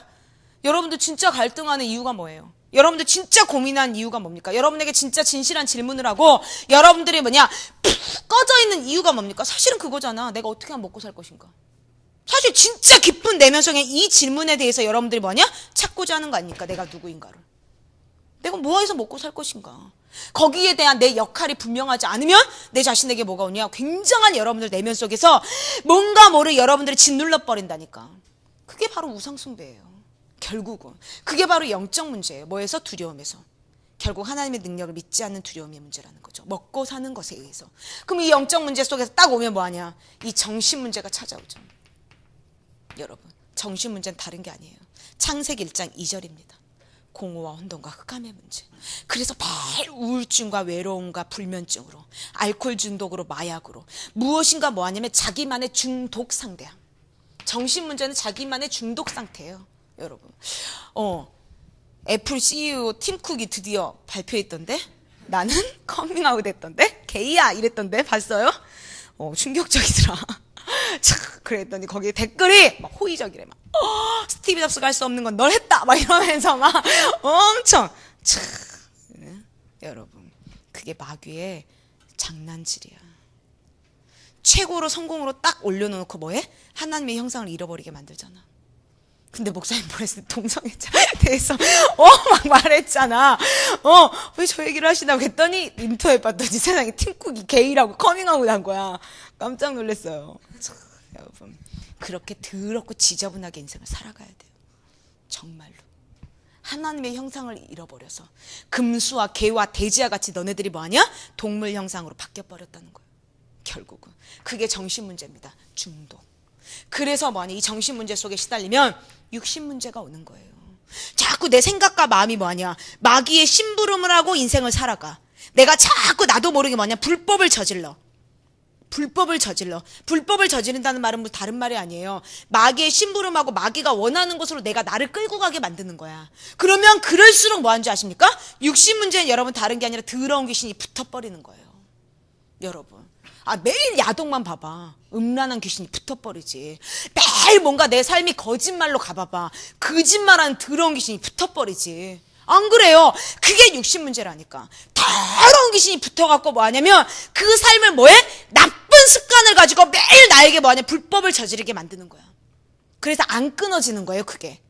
여러분들 진짜 갈등하는 이유가 뭐예요? 여러분들 진짜 고민한 이유가 뭡니까? 여러분에게 진짜 진실한 질문을 하고 여러분들이 뭐냐? 푹 꺼져 있는 이유가 뭡니까? 사실은 그거잖아. 내가 어떻게 하면 먹고 살 것인가? 사실 진짜 깊은 내면 속에 이 질문에 대해서 여러분들이 뭐냐? 찾고자 하는 거 아닙니까? 내가 누구인가를. 내가 뭐 해서 먹고 살 것인가? 거기에 대한 내 역할이 분명하지 않으면 내 자신에게 뭐가 오냐? 굉장한 여러분들 내면 속에서 뭔가 모르게 여러분들이 짓눌러 버린다니까. 그게 바로 우상숭배예요. 결국은 그게 바로 영적 문제예요. 뭐에서? 두려움에서. 결국 하나님의 능력을 믿지 않는 두려움의 문제라는 거죠. 먹고 사는 것에 의해서. 그럼 이 영적 문제 속에서 딱 오면 뭐하냐? 이 정신 문제가 찾아오죠. 여러분, 정신 문제는 다른 게 아니에요. 창세기 1장 2절입니다. 공허와 혼돈과 흑암의 문제. 그래서 매일 우울증과 외로움과 불면증으로, 알코올 중독으로, 마약으로 무엇인가 뭐하냐면 자기만의 중독 상태야. 정신 문제는 자기만의 중독 상태예요. 여러분, 애플 CEO 팀 쿡이 드디어 발표했던데, 나는 커밍아웃 했던데, 게이야 이랬던데, 봤어요? 충격적이더라. 그랬더니 거기에 댓글이 막 호의적이래. 막 스티브 잡스가 할 수 없는 건 널 했다 막 이러면서 막 엄청 여러분, 그게 마귀의 장난질이야. 최고로 성공으로 딱 올려놓고 뭐해? 하나님의 형상을 잃어버리게 만들잖아. 근데 목사님 뭐랬어? 동성애자에 대해서 막 말했잖아. 왜 저 얘기를 하시나고 했더니 인터넷 봤더니 세상에 팀쿡이 게이라고 커밍아웃 한 거야. 깜짝 놀랐어요. 여러분, 그렇게 더럽고 지저분하게 인생을 살아가야 돼요. 정말로. 하나님의 형상을 잃어버려서 금수와 개와 돼지와 같이 너네들이 뭐하냐? 동물 형상으로 바뀌어버렸다는 거예요. 결국은 그게 정신 문제입니다. 중독. 그래서 뭐하냐? 이 정신 문제 속에 시달리면 육신 문제가 오는 거예요. 자꾸 내 생각과 마음이 뭐하냐? 마귀의 심부름을 하고 인생을 살아가. 내가 자꾸 나도 모르게 뭐하냐? 불법을 저질러. 불법을 저지른다는 말은 뭐 다른 말이 아니에요. 마귀의 심부름하고 마귀가 원하는 곳으로 내가 나를 끌고 가게 만드는 거야. 그러면 그럴수록 뭐 하는 줄 아십니까? 육신 문제는 여러분 다른 게 아니라 더러운 귀신이 붙어버리는 거예요. 여러분, 매일 야동만 봐봐. 음란한 귀신이 붙어버리지. 매일 뭔가 내 삶이 거짓말로 가봐봐. 거짓말하는 더러운 귀신이 붙어버리지. 안 그래요? 그게 육신 문제라니까. 더러운 귀신이 붙어갖고 뭐 하냐면 그 삶을 뭐해? 나쁜 습관을 가지고 매일 나에게 뭐 하냐? 불법을 저지르게 만드는 거야. 그래서 안 끊어지는 거예요, 그게.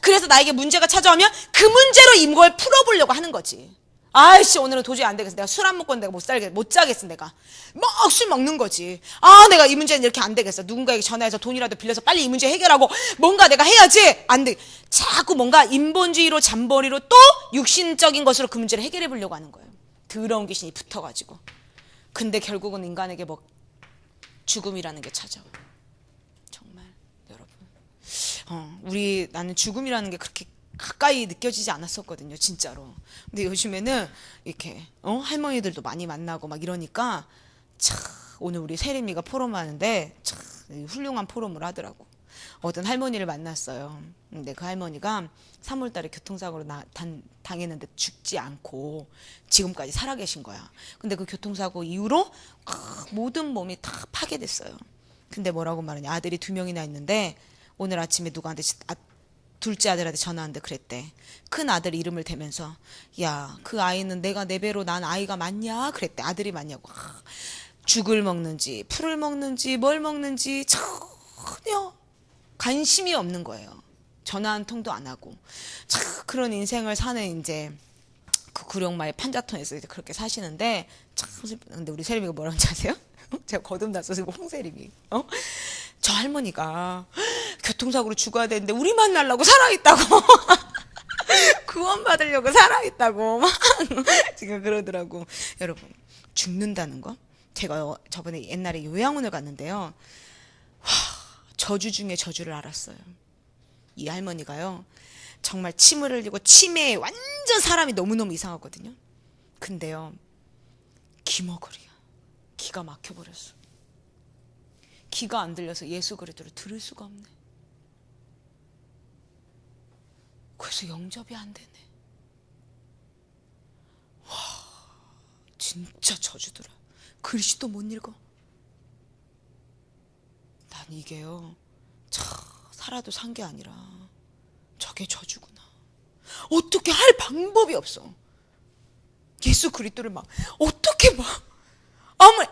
그래서 나에게 문제가 찾아오면 그 문제로 이걸 풀어보려고 하는 거지. 아이씨, 오늘은 도저히 안 되겠어. 내가 술 안 먹고는 내가 못 자겠어, 내가. 막 술 먹는 거지. 내가 이 문제는 이렇게 안 되겠어. 누군가에게 전화해서 돈이라도 빌려서 빨리 이 문제 해결하고 뭔가 내가 해야지. 안 돼. 자꾸 뭔가 인본주의로 잠버리로 또 육신적인 것으로 그 문제를 해결해 보려고 하는 거예요. 더러운 귀신이 붙어가지고. 근데 결국은 인간에게 뭐 죽음이라는 게 찾아와. 정말, 여러분. 나는 죽음이라는 게 그렇게 가까이 느껴지지 않았었거든요, 진짜로. 근데 요즘에는 이렇게 할머니들도 많이 만나고 막 이러니까 참, 오늘 우리 세림이가 포럼하는데 참 훌륭한 포럼을 하더라고. 어떤 할머니를 만났어요. 근데 그 할머니가 3월달에 교통사고로 당했는데 죽지 않고 지금까지 살아계신 거야. 근데 그 교통사고 이후로 모든 몸이 다 파괴됐어요. 근데 뭐라고 말하냐? 아들이 2명이나 있는데 오늘 아침에 누구한테 둘째 아들한테 전화하는데 그랬대. 큰 아들 이름을 대면서 야, 그 아이는 내가 내 배로 난 아이가 맞냐? 그랬대. 아들이 맞냐고. 죽을 먹는지 풀을 먹는지 뭘 먹는지 전혀 관심이 없는 거예요. 전화 한 통도 안 하고. 그런 인생을 사는 이제 그 구룡마의 판자톤에서 이제 그렇게 사시는데 참. 근데 우리 세림이가 뭐라고 하는지 아세요? 제가 거듭났어서 홍세림이. 저 할머니가 교통사고로 죽어야 되는데 우리 만나려고 살아있다고. 구원받으려고 살아있다고 막 지금 그러더라고. 여러분, 죽는다는 거, 제가 저번에 옛날에 요양원을 갔는데요, 저주 중에 저주를 알았어요. 이 할머니가요, 정말 침을 흘리고 치매에 완전 사람이 너무너무 이상하거든요. 근데요, 기머거리야. 기가 막혀버렸어. 귀가 안 들려서 예수 그리스도를 들을 수가 없네. 그래서 영접이 안 되네. 와, 진짜 저주더라. 글씨도 못 읽어. 난 이게요, 살아도 산 게 아니라 저게 저주구나. 어떻게 할 방법이 없어. 예수 그리스도를 막 어떻게 막 아무,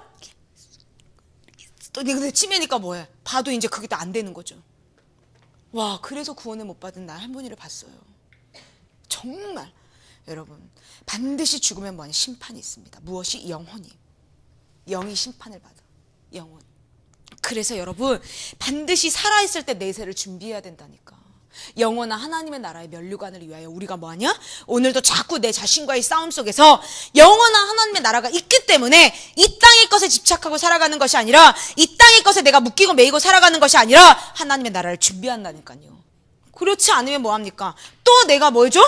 근데 치매니까 뭐해? 봐도 이제 그게 다 안 되는 거죠. 와, 그래서 구원을 못 받은 나 할머니를 봤어요. 정말 여러분, 반드시 죽으면 뭐냐? 심판이 있습니다. 무엇이? 영혼이. 영이 심판을 받아. 영혼. 그래서 여러분, 반드시 살아있을 때 내세를 준비해야 된다니까. 영원한 하나님의 나라의 면류관을 위하여 우리가 뭐하냐? 오늘도 자꾸 내 자신과의 싸움 속에서 영원한 하나님의 나라가 있기 때문에 이 땅의 것에 집착하고 살아가는 것이 아니라, 이 땅의 것에 내가 묶이고 매이고 살아가는 것이 아니라 하나님의 나라를 준비한다니까요. 그렇지 않으면 뭐합니까? 또 내가 뭘 줘?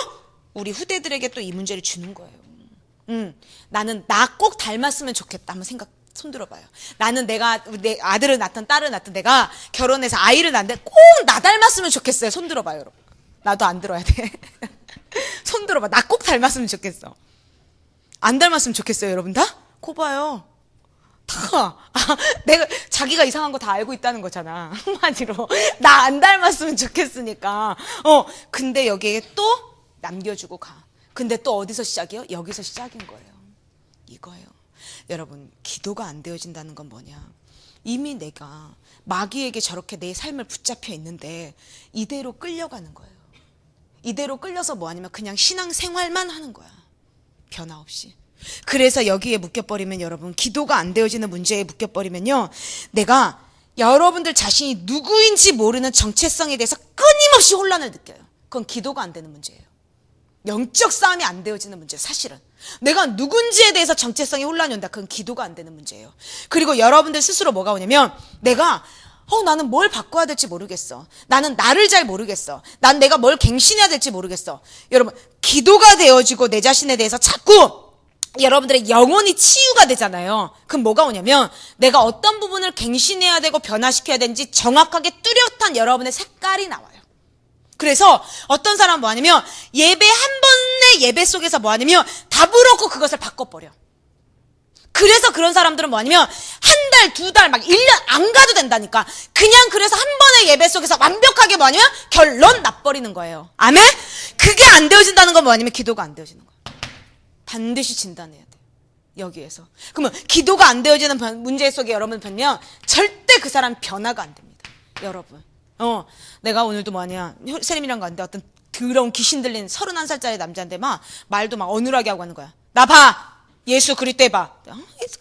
우리 후대들에게 또 이 문제를 주는 거예요. 나는 나 꼭 닮았으면 좋겠다. 한번 손 들어봐요. 나는 내 아들을 낳든 딸을 낳든 내가 결혼해서 아이를 낳는데 꼭 나 닮았으면 좋겠어요. 손 들어봐요, 여러분. 나도 안 들어야 돼. 손 들어봐. 나 꼭 닮았으면 좋겠어. 안 닮았으면 좋겠어요, 여러분 다? 코 봐요. 다. 내가 자기가 이상한 거 다 알고 있다는 거잖아. 한마디로 나 안 닮았으면 좋겠으니까. 근데 여기에 또 남겨주고 가. 근데 또 어디서 시작이요? 여기서 시작인 거예요. 이거예요. 여러분, 기도가 안 되어진다는 건 뭐냐? 이미 내가 마귀에게 저렇게 내 삶을 붙잡혀 있는데 이대로 끌려가는 거예요. 이대로 끌려서 뭐하냐면 그냥 신앙생활만 하는 거야. 변화 없이. 그래서 여기에 묶여버리면, 여러분, 기도가 안 되어지는 문제에 묶여버리면요, 내가 여러분들 자신이 누구인지 모르는 정체성에 대해서 끊임없이 혼란을 느껴요. 그건 기도가 안 되는 문제예요. 영적 싸움이 안 되어지는 문제. 사실은 내가 누군지에 대해서 정체성이 혼란이 온다. 그건 기도가 안 되는 문제예요. 그리고 여러분들 스스로 뭐가 오냐면, 내가 나는 뭘 바꿔야 될지 모르겠어. 나는 나를 잘 모르겠어. 난 내가 뭘 갱신해야 될지 모르겠어. 여러분, 기도가 되어지고 내 자신에 대해서 자꾸 여러분들의 영혼이 치유가 되잖아요. 그럼 뭐가 오냐면, 내가 어떤 부분을 갱신해야 되고 변화시켜야 되는지 정확하게 뚜렷한 여러분의 색깔이 나와요. 그래서 어떤 사람은 뭐하냐면, 예배 한 번의 예배 속에서 뭐하냐면 답을 얻고 그것을 바꿔버려. 그래서 그런 사람들은 뭐하냐면 한 달, 두 달, 막 1년 안 가도 된다니까. 그냥 그래서 한 번의 예배 속에서 완벽하게 뭐하냐면 결론 나버리는 거예요. 아멘? 그게 안 되어진다는 건 뭐하냐면 기도가 안 되어지는 거예요. 반드시 진단해야 돼요. 여기에서. 그러면 기도가 안 되어지는 문제 속에 여러분 보면 절대 그 사람 변화가 안 됩니다. 여러분. 내가 오늘도 뭐하냐, 세림이랑 갔는데 어떤 더러운 귀신 들린 31살짜리 남자인데 말도 막 어눌하게 하고 하는 거야. 나 봐! 예수 그리스도 해봐.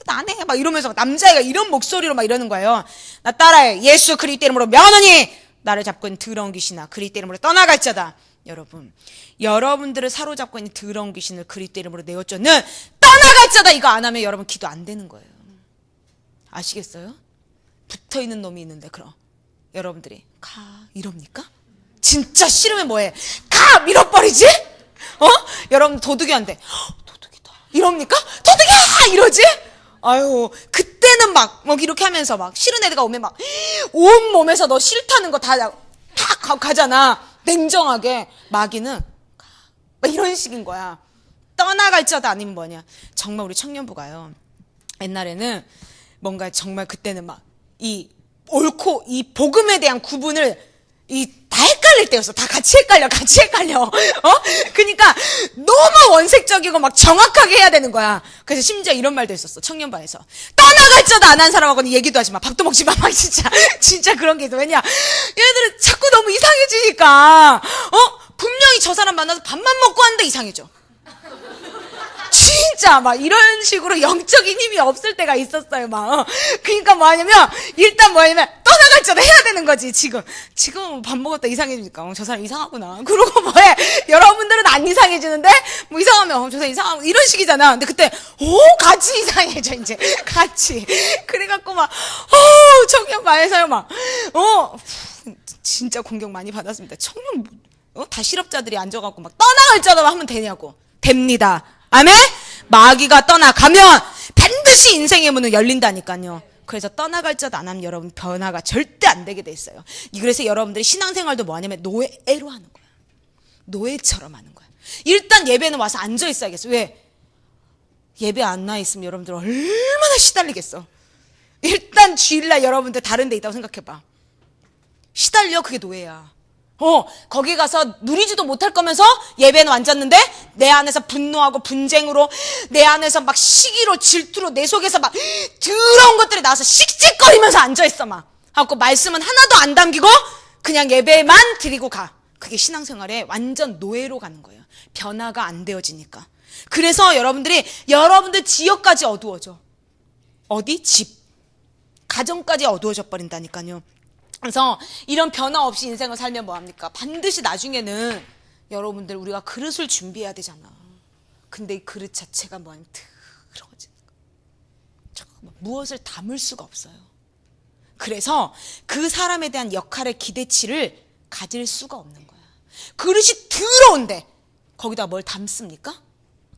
나네? 막 이러면서 남자애가 이런 목소리로 막 이러는 거예요. 나 따라해. 예수 그리스도 이름으로 명하노니 나를 잡고 있는 더러운 귀신아, 그리스도 이름으로 떠나갈지어다. 여러분, 여러분들을 사로잡고 있는 더러운 귀신을 그리스도 이름으로 내어쫓는 떠나갈지어다. 이거 안 하면 여러분 기도 안 되는 거예요. 아시겠어요? 붙어있는 놈이 있는데 그럼 여러분들이 가 이럽니까? 진짜 싫으면 뭐해? 가! 밀어버리지? 여러분 도둑이한테 도둑이다 이럽니까? 도둑이야! 이러지? 아유, 그때는 막 이렇게 하면서 막 싫은 애가 오면 막 온 몸에서 너 싫다는 거 다 가잖아. 냉정하게. 마귀는 막 이런 식인 거야. 떠나갈지어다. 아니면 뭐냐, 정말 우리 청년부가요, 옛날에는 뭔가 정말 그때는 막 이 옳고 이 복음에 대한 구분을 다 헷갈릴 때였어. 다 같이 헷갈려. 그러니까 너무 원색적이고 막 정확하게 해야 되는 거야. 그래서 심지어 이런 말도 있었어. 청년반에서. 떠나갈지어다 안 한 사람하고는 얘기도 하지 마. 밥도 먹지 마. 막 진짜 그런 게 있어. 왜냐? 얘들은 자꾸 너무 이상해지니까. 분명히 저 사람 만나서 밥만 먹고 하는데 이상해져. 진짜 막 이런 식으로 영적인 힘이 없을 때가 있었어요. 막 그러니까 뭐하냐면 일단 뭐하냐면 떠나갈 줄 해야 되는 거지. 지금 밥 먹었다 이상해지니까 저 사람 이상하구나. 그러고 뭐해? 여러분들은 안 이상해지는데 뭐 이상하면 저 사람 이상하고 이런 식이잖아. 근데 그때 같이 이상해져 이제 같이. 그래갖고 막 청년 마에서요 막 진짜 공격 많이 받았습니다. 청년 다 실업자들이 앉아갖고 막 떠나갈 자도 하면 되냐고. 됩니다. 아멘? 마귀가 떠나가면 반드시 인생의 문은 열린다니까요. 그래서 떠나갈 자도 안 하면 여러분 변화가 절대 안 되게 돼 있어요. 그래서 여러분들이 신앙생활도 뭐 하냐면 노예로 하는 거야. 노예처럼 하는 거야. 일단 예배는 와서 앉아 있어야겠어. 왜? 예배 안 나 있으면 여러분들 얼마나 시달리겠어. 일단 주일날 여러분들 다른 데 있다고 생각해봐. 시달려. 그게 노예야. 거기 가서 누리지도 못할 거면서 예배는 앉았는데 내 안에서 분노하고 분쟁으로 내 안에서 막 시기로 질투로 내 속에서 막 더러운 것들이 나와서 씩씩거리면서 앉아있어 막. 하고 말씀은 하나도 안 담기고 그냥 예배만 드리고 가. 그게 신앙생활에 완전 노예로 가는 거예요. 변화가 안 되어지니까. 그래서 여러분들 지역까지 어두워져. 어디? 집. 가정까지 어두워져 버린다니까요. 그래서 이런 변화 없이 인생을 살면 뭐합니까? 반드시 나중에는 여러분들 우리가 그릇을 준비해야 되잖아. 근데 이 그릇 자체가 뭐하냐면 더러워지는 거야. 무엇을 담을 수가 없어요. 그래서 그 사람에 대한 역할의 기대치를 가질 수가 없는 거야. 그릇이 더러운데 거기다 뭘 담습니까?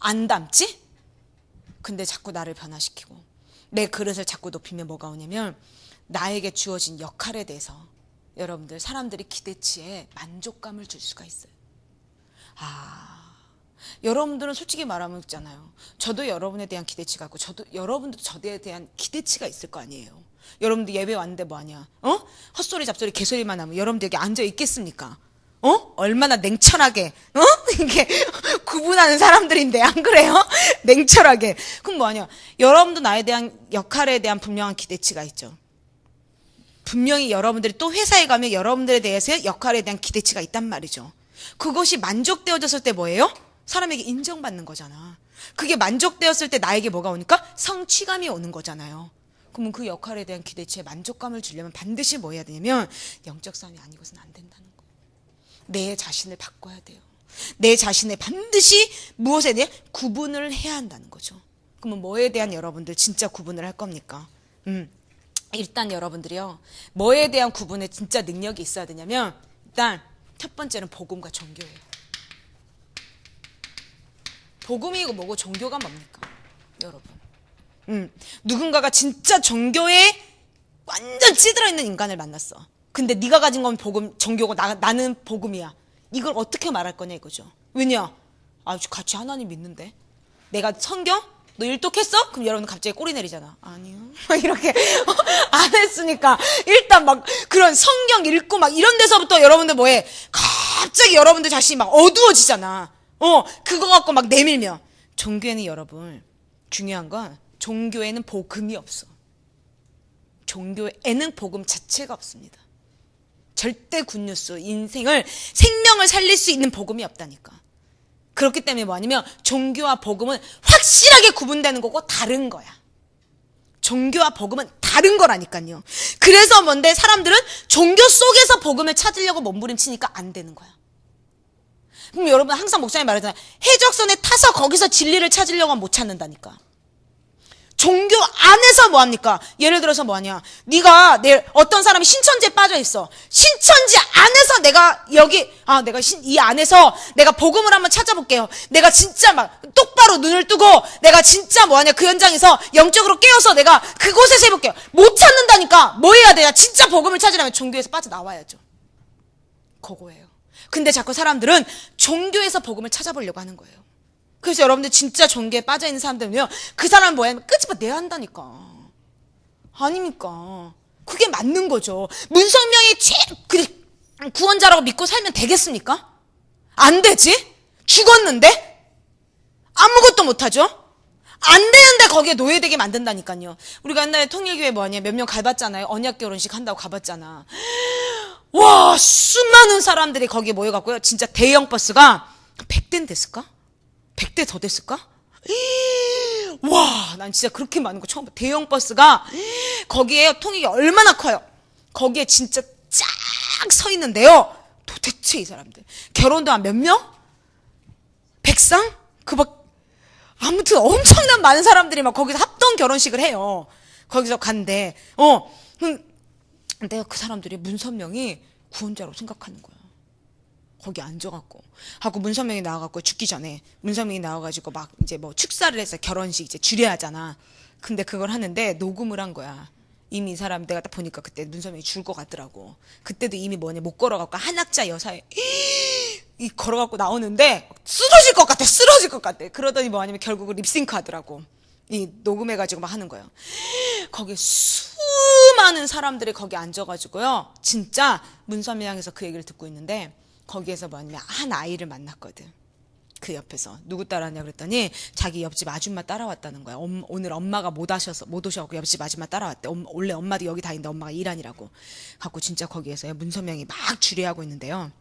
안 담지? 근데 자꾸 나를 변화시키고 내 그릇을 자꾸 높이면 뭐가 오냐면 나에게 주어진 역할에 대해서 여러분들 사람들이 기대치에 만족감을 줄 수가 있어요. 여러분들은 솔직히 말하면 있잖아요. 저도 여러분에 대한 기대치가 있고 여러분도 저에 대한 기대치가 있을 거 아니에요. 여러분들 예배 왔는데 뭐하냐? 헛소리 잡소리 개소리만 하면 여러분들 여기 앉아 있겠습니까? 얼마나 냉철하게 이게 구분하는 사람들인데 안 그래요? 냉철하게. 그럼 뭐하냐? 여러분도 나에 대한 역할에 대한 분명한 기대치가 있죠. 분명히 여러분들이 또 회사에 가면 여러분들에 대해서 역할에 대한 기대치가 있단 말이죠. 그것이 만족되어졌을 때 뭐예요? 사람에게 인정받는 거잖아. 그게 만족되었을 때 나에게 뭐가 오니까? 성취감이 오는 거잖아요. 그러면 그 역할에 대한 기대치에 만족감을 주려면 반드시 뭐 해야 되냐면 영적 싸움이 아니고서는 안 된다는 거예요. 내 자신을 바꿔야 돼요. 내 자신을 반드시 무엇에 대해 구분을 해야 한다는 거죠. 그러면 뭐에 대한 여러분들 진짜 구분을 할 겁니까? 일단 여러분들이요. 뭐에 대한 구분에 진짜 능력이 있어야 되냐면 일단 첫 번째는 복음과 종교예요. 복음이고 뭐고 종교가 뭡니까? 여러분. 누군가가 진짜 종교에 완전 찌들어 있는 인간을 만났어. 근데 네가 가진 건 복음, 종교고 나는 복음이야. 이걸 어떻게 말할 거냐 이거죠. 왜냐? 같이 하나님 믿는데. 내가 성경? 너 일독했어? 그럼 여러분 갑자기 꼬리 내리잖아. 아니요. 이렇게 안 했으니까 일단 막 그런 성경 읽고 막 이런 데서부터 여러분들 뭐해? 갑자기 여러분들 자신이 막 어두워지잖아. 그거 갖고 막 내밀면 종교에는 여러분 중요한 건 종교에는 복음이 없어. 종교에는 복음 자체가 없습니다. 절대 굿뉴스, 생명을 살릴 수 있는 복음이 없다니까. 그렇기 때문에 뭐냐면 종교와 복음은 확실하게 구분되는 거고 다른 거야. 종교와 복음은 다른 거라니까요. 그래서 뭔데 사람들은 종교 속에서 복음을 찾으려고 몸부림치니까 안 되는 거야. 그럼 여러분 항상 목사님 말하잖아요. 해적선에 타서 거기서 진리를 찾으려고 하면 못 찾는다니까. 종교 안에서 뭐합니까? 예를 들어서 뭐하냐? 네가 어떤 사람이 신천지에 빠져있어. 신천지 안에서 내가 이 안에서 내가 복음을 한번 찾아볼게요. 내가 진짜 막 똑바로 눈을 뜨고 내가 진짜 뭐하냐? 그 현장에서 영적으로 깨어서 내가 그곳에서 해볼게요. 못 찾는다니까. 뭐 해야 돼요? 진짜 복음을 찾으려면 종교에서 빠져나와야죠. 그거예요. 근데 자꾸 사람들은 종교에서 복음을 찾아보려고 하는 거예요. 그래서 여러분들 진짜 종교에 빠져있는 사람들은요, 그 사람은 뭐야? 끄집어내야 한다니까. 아닙니까? 그게 맞는 거죠. 문성명이 구원자라고 믿고 살면 되겠습니까? 안 되지? 죽었는데? 아무것도 못하죠? 안 되는데 거기에 노예되게 만든다니까요. 우리가 옛날에 통일교회 뭐하냐? 몇 명 가봤잖아요. 언약 결혼식 한다고 가봤잖아. 와, 수많은 사람들이 거기에 모여갖고요. 진짜 대형 버스가 100대는 됐을까? 100대 더 됐을까? 와, 난 진짜 그렇게 많은 거 처음 봐. 대형 버스가 거기에 통행이 얼마나 커요. 거기에 진짜 쫙 서 있는데요. 도대체 이 사람들 결혼도 한 몇 명? 100상? 아무튼 엄청난 많은 사람들이 막 거기서 합동 결혼식을 해요. 거기서 간대. 내가 그 사람들이 문선명이 구원자로 생각하는 거야. 거기 앉아갖고 하고 문선명이 나와갖고 죽기 전에 문선명이 나와가지고 막 이제 뭐 축사를 해서 결혼식 이제 주례하잖아. 근데 그걸 하는데 녹음을 한 거야. 이미 이 사람 내가 딱 보니까 그때 문선명이 죽을 것 같더라고. 그때도 이미 뭐냐 못 걸어갖고 한약자 여사에 이 걸어갖고 나오는데 쓰러질 것 같아. 그러더니 뭐 아니면 결국은 립싱크 하더라고. 이 녹음해가지고 막 하는 거예요. 거기 수많은 사람들이 거기 앉아가지고요. 진짜 문선명에서 그 얘기를 듣고 있는데 거기에서 뭐냐면 한 아이를 만났거든. 그 옆에서 누구 따라왔냐 그랬더니 자기 옆집 아줌마 따라왔다는 거야. 오늘 엄마가 못 오셔갖고 옆집 아줌마 따라왔대. 원래 엄마도 여기 다니는데 엄마가 일하니라고. 갖고 진짜 거기에서 문선명이 막 주례하고 있는데요.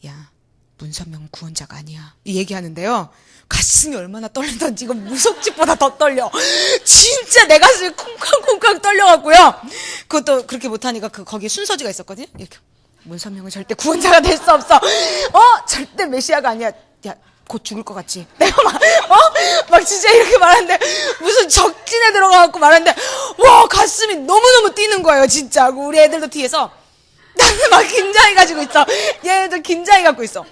야, 문선명은 구원자가 아니야. 이 얘기하는데요. 가슴이 얼마나 떨리던지 이건 무속집보다 더 떨려. 진짜 내 가슴이 쿵쾅쿵쾅 떨려갖고요. 그것도 그렇게 못하니까 거기에 순서지가 있었거든요. 이렇게. 문선명은 절대 구원자가 될 수 없어. 절대 메시아가 아니야. 야, 곧 죽을 것 같지? 내가 막 진짜 이렇게 말하는데 무슨 적진에 들어가갖고 말하는데 와 가슴이 너무너무 뛰는 거예요 진짜. 우리 애들도 뒤에서 나는 막 긴장해가지고 있어. 얘네들 긴장해갖고 있어.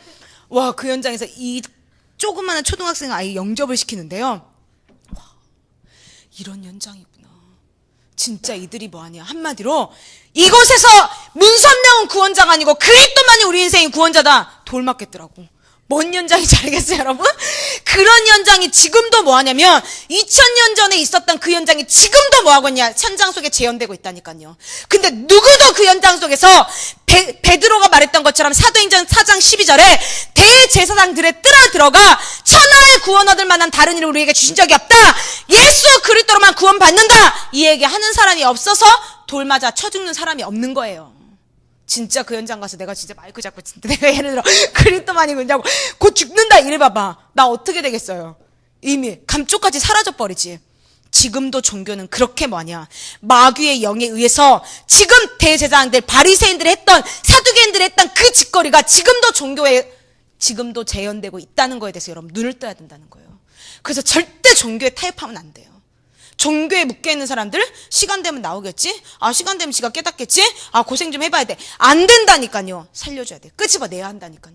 와, 그 현장에서 이 조그마한 초등학생 아이 영접을 시키는데요. 와, 이런 현장이구나. 진짜 이들이 뭐하냐 한마디로 이곳에서 문선명은 구원자가 아니고 그리스도만이 우리 인생의 구원자다 돌맞겠더라고. 뭔 현장인지 알겠어요 여러분? 그런 현장이 지금도 뭐하냐면 2000년 전에 있었던 그 현장이 지금도 뭐하고 있냐 현장 속에 재현되고 있다니까요. 근데 누구도 그 현장 속에서 베드로가 말했던 것처럼 사도행전 4장 12절에 대제사장들의 뜰에 들어가 천하의 구원 얻을 만한 다른 일을 우리에게 주신 적이 없다. 예수 그리스도로만 구원받는다. 이 얘기 하는 사람이 없어서 돌 맞아 쳐 죽는 사람이 없는 거예요. 진짜 그 현장 가서 내가 진짜 마이크 잡고 진짜 내가 예를 들어 그리스도만이 그냐고 곧 죽는다 이래 봐봐. 나 어떻게 되겠어요? 이미 감쪽같이 사라져 버리지. 지금도 종교는 그렇게 뭐냐 마귀의 영에 의해서 지금 대제사장들 바리새인들이 했던 사두개인들이 했던 그 짓거리가 지금도 종교에 지금도 재현되고 있다는 거에 대해서 여러분 눈을 떠야 된다는 거예요. 그래서 절대 종교에 타협하면 안 돼요. 종교에 묶여있는 사람들 시간 되면 나오겠지? 시간 되면 지가 깨닫겠지? 고생 좀 해봐야 돼. 안 된다니까요. 살려줘야 돼. 끄집어내야 한다니까요.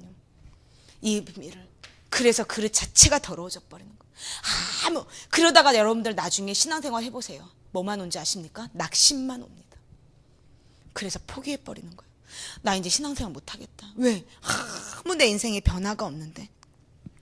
이 비밀을. 그래서 그릇 자체가 더러워져 버리는 거예요. 그러다가 여러분들 나중에 신앙생활 해보세요. 뭐만 온지 아십니까? 낙심만 옵니다. 그래서 포기해버리는 거예요. 나 이제 신앙생활 못하겠다. 왜? 아무 내 인생에 변화가 없는데.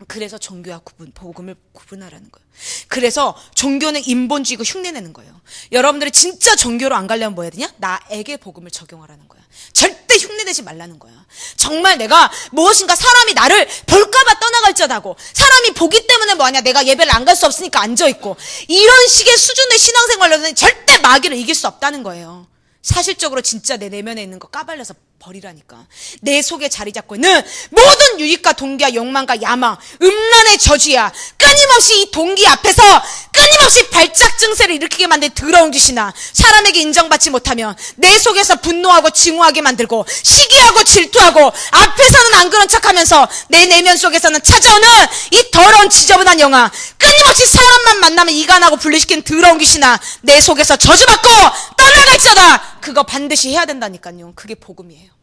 그래서 종교와 복음을 구분하라는 거예요. 그래서 종교는 인본주의고 흉내내는 거예요. 여러분들이 진짜 종교로 안 가려면 뭐 해야 되냐? 나에게 복음을 적용하라는 거야. 절대 흉내내지 말라는 거야. 정말 내가 무엇인가 사람이 나를 볼까봐 떠나갈지어다고 사람이 보기 때문에 뭐하냐 내가 예배를 안 갈 수 없으니까 앉아있고 이런 식의 수준의 신앙생활로는 절대 마귀를 이길 수 없다는 거예요. 사실적으로 진짜 내 내면에 있는 거 까발려서 버리라니까. 내 속에 자리 잡고 있는 모든 유익과 동기와 욕망과 야망, 음란의 저주야. 끊임없이 이 동기 앞에서 끊임없이 발작 증세를 일으키게 만든 더러운 귀신아. 사람에게 인정받지 못하면 내 속에서 분노하고 증오하게 만들고 시기하고 질투하고 앞에서는 안 그런 척하면서 내 내면 속에서는 찾아오는 이 더러운 지저분한 영아. 끊임없이 사람만 만나면 이간하고 분리시키는 더러운 귀신아. 내 속에서 저주받고 떠나갈지어다. 그거 반드시 해야 된다니까요. 그게 복음이에요.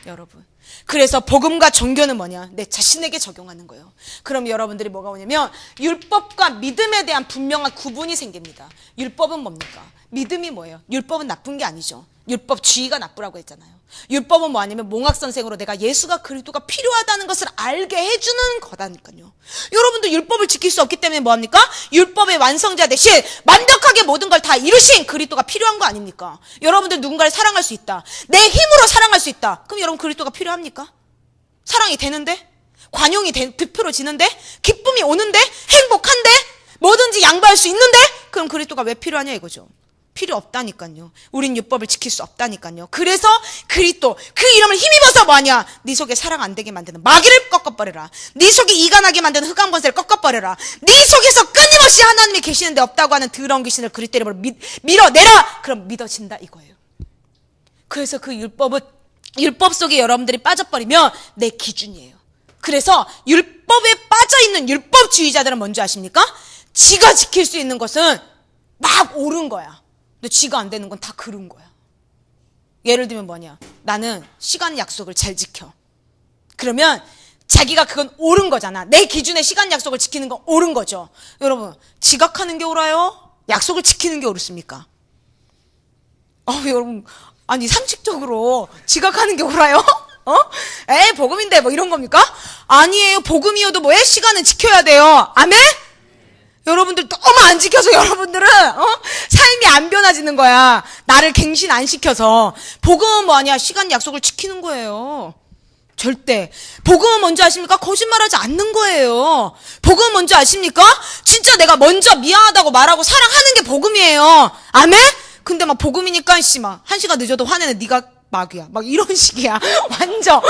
여러분. 그래서 복음과 종교는 뭐냐? 내 자신에게 적용하는 거예요. 그럼 여러분들이 뭐가 오냐면 율법과 믿음에 대한 분명한 구분이 생깁니다. 율법은 뭡니까? 믿음이 뭐예요? 율법은 나쁜 게 아니죠. 율법주의가 나쁘라고 했잖아요. 율법은 뭐 아니면 몽학선생으로 내가 예수가 그리스도가 필요하다는 것을 알게 해주는 거다니까요. 여러분들 율법을 지킬 수 없기 때문에 뭐합니까? 율법의 완성자 대신 완벽하게 모든 걸 다 이루신 그리스도가 필요한 거 아닙니까? 여러분들 누군가를 사랑할 수 있다. 내 힘으로 사랑할 수 있다. 그럼 여러분 그리스도가 필요합니까? 사랑이 되는데? 관용이 베풀어지는데? 기쁨이 오는데? 행복한데? 뭐든지 양보할 수 있는데? 그럼 그리스도가 왜 필요하냐 이거죠. 필요 없다니까요. 우린 율법을 지킬 수 없다니까요. 그래서 그리스도 그 이름을 힘입어서 뭐하냐? 네 속에 사랑 안 되게 만드는 마귀를 꺾어버려라. 네 속에 이간하게 만드는 흑암 권세를 꺾어버려라. 네 속에서 끊임없이 하나님이 계시는데 없다고 하는 더러운 귀신을 그리스도 이름으로 밀어내라. 그럼 믿어진다 이거예요. 그래서 그 율법 속에 여러분들이 빠져버리면 내 기준이에요. 그래서 율법에 빠져있는 율법주의자들은 뭔지 아십니까? 지가 지킬 수 있는 것은 막 옳은 거야. 근데 지가 안 되는 건 다 그른 거야. 예를 들면 뭐냐? 나는 시간 약속을 잘 지켜. 그러면 자기가 그건 옳은 거잖아. 내 기준의 시간 약속을 지키는 건 옳은 거죠. 여러분, 지각하는 게 옳아요? 약속을 지키는 게 옳습니까? 여러분, 아니 상식적으로 지각하는 게 옳아요? 복음인데 뭐 이런 겁니까? 아니에요. 복음이어도 뭐해? 시간은 지켜야 돼요. 아멘? 여러분들 너무 안 지켜서 여러분들은 삶이 안 변화지는 거야. 나를 갱신 안 시켜서. 복음은 뭐하냐? 시간 약속을 지키는 거예요. 절대. 복음은 뭔지 아십니까? 거짓말하지 않는 거예요. 복음은 뭔지 아십니까? 진짜 내가 먼저 미안하다고 말하고 사랑하는 게 복음이에요. 아멘? 근데 막 복음이니까 막 1시간 늦어도 화내는 네가 마귀야. 막 이런 식이야. 완전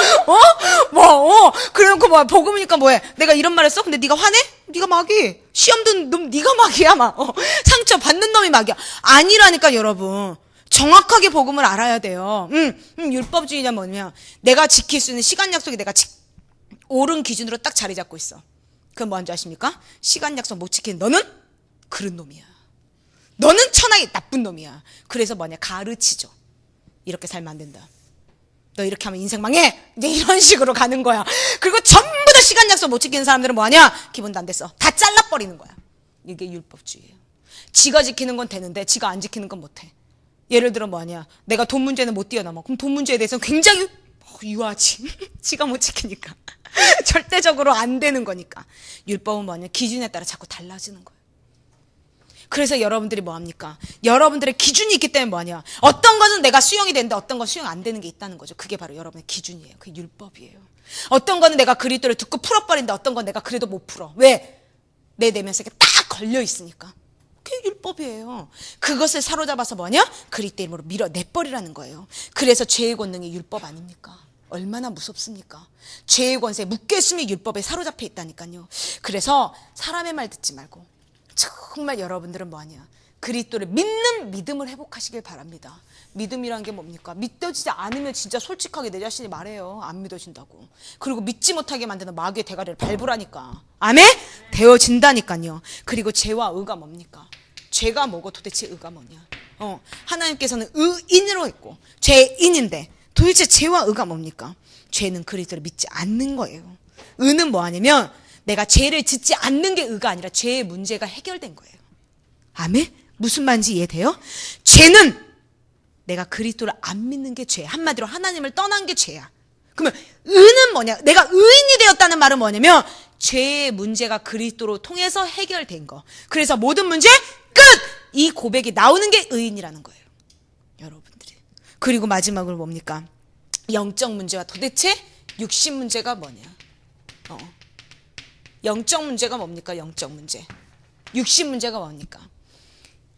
그래놓고 뭐 복음이니까 뭐해? 내가 이런 말 했어? 근데 네가 화내? 네가 마귀. 시험 든 놈 네가 마귀야. 막 상처 받는 놈이 마귀야. 아니라니까 여러분. 정확하게 복음을 알아야 돼요. 율법주의냐 뭐냐? 내가 지킬 수 있는 시간 약속이 내가 옳은 기준으로 딱 자리 잡고 있어. 그건 뭔지 아십니까? 시간 약속 못 지키는 너는 그런 놈이야. 너는 천하의 나쁜 놈이야. 그래서 뭐냐? 가르치죠. 이렇게 살면 안 된다. 너 이렇게 하면 인생 망해. 이제 이런 식으로 가는 거야. 그리고 전부 다 시간 약속 못 지키는 사람들은 뭐하냐? 기본도 안 됐어. 다 잘라버리는 거야. 이게 율법주의예요. 지가 지키는 건 되는데 지가 안 지키는 건 못해. 예를 들어 뭐하냐? 내가 돈 문제는 못 뛰어넘어. 그럼 돈 문제에 대해서는 굉장히 유하지. 지가 못 지키니까. 절대적으로 안 되는 거니까. 율법은 뭐하냐? 기준에 따라 자꾸 달라지는 거예요. 그래서 여러분들이 뭐합니까? 여러분들의 기준이 있기 때문에 뭐하냐? 어떤 것은 내가 수용이 되는데 어떤 건 수용 안 되는 게 있다는 거죠. 그게 바로 여러분의 기준이에요. 그게 율법이에요. 어떤 거는 내가 그리스도를 듣고 풀어버린다. 어떤 건 내가 그래도 못 풀어. 왜? 내 내면속에 딱 걸려 있으니까. 그게 율법이에요. 그것을 사로잡아서 뭐냐? 그리스도 이름으로 밀어내버리라는 거예요. 그래서 죄의 권능이 율법 아닙니까? 얼마나 무섭습니까? 죄의 권세에 묶여있으면 율법에 사로잡혀 있다니까요. 그래서 사람의 말 듣지 말고 정말 여러분들은 뭐하냐? 그리스도를 믿는 믿음을 회복하시길 바랍니다. 믿음이란 게 뭡니까? 믿어지지 않으면 진짜 솔직하게 내 자신이 말해요. 안 믿어진다고. 그리고 믿지 못하게 만드는 마귀의 대가리를 밟으라니까. 아멘? 되어진다니까요. 그리고 죄와 의가 뭡니까? 죄가 뭐고 도대체 의가 뭐냐? 하나님께서는 의인으로 했고 죄인인데 도대체 죄와 의가 뭡니까? 죄는 그리스도를 믿지 않는 거예요. 의는 뭐하냐면 내가 죄를 짓지 않는 게 의가 아니라 죄의 문제가 해결된 거예요. 아멘? 무슨 말인지 이해돼요? 죄는 내가 그리스도를 안 믿는 게 죄. 한마디로 하나님을 떠난 게 죄야. 그러면 의는 뭐냐? 내가 의인이 되었다는 말은 뭐냐면 죄의 문제가 그리스도로 통해서 해결된 거. 그래서 모든 문제 끝! 이 고백이 나오는 게 의인이라는 거예요. 여러분들이. 그리고 마지막으로 뭡니까? 영적 문제가 도대체 육신 문제가 뭐냐? 영적 문제가 뭡니까? 영적 문제. 육신 문제가 뭡니까?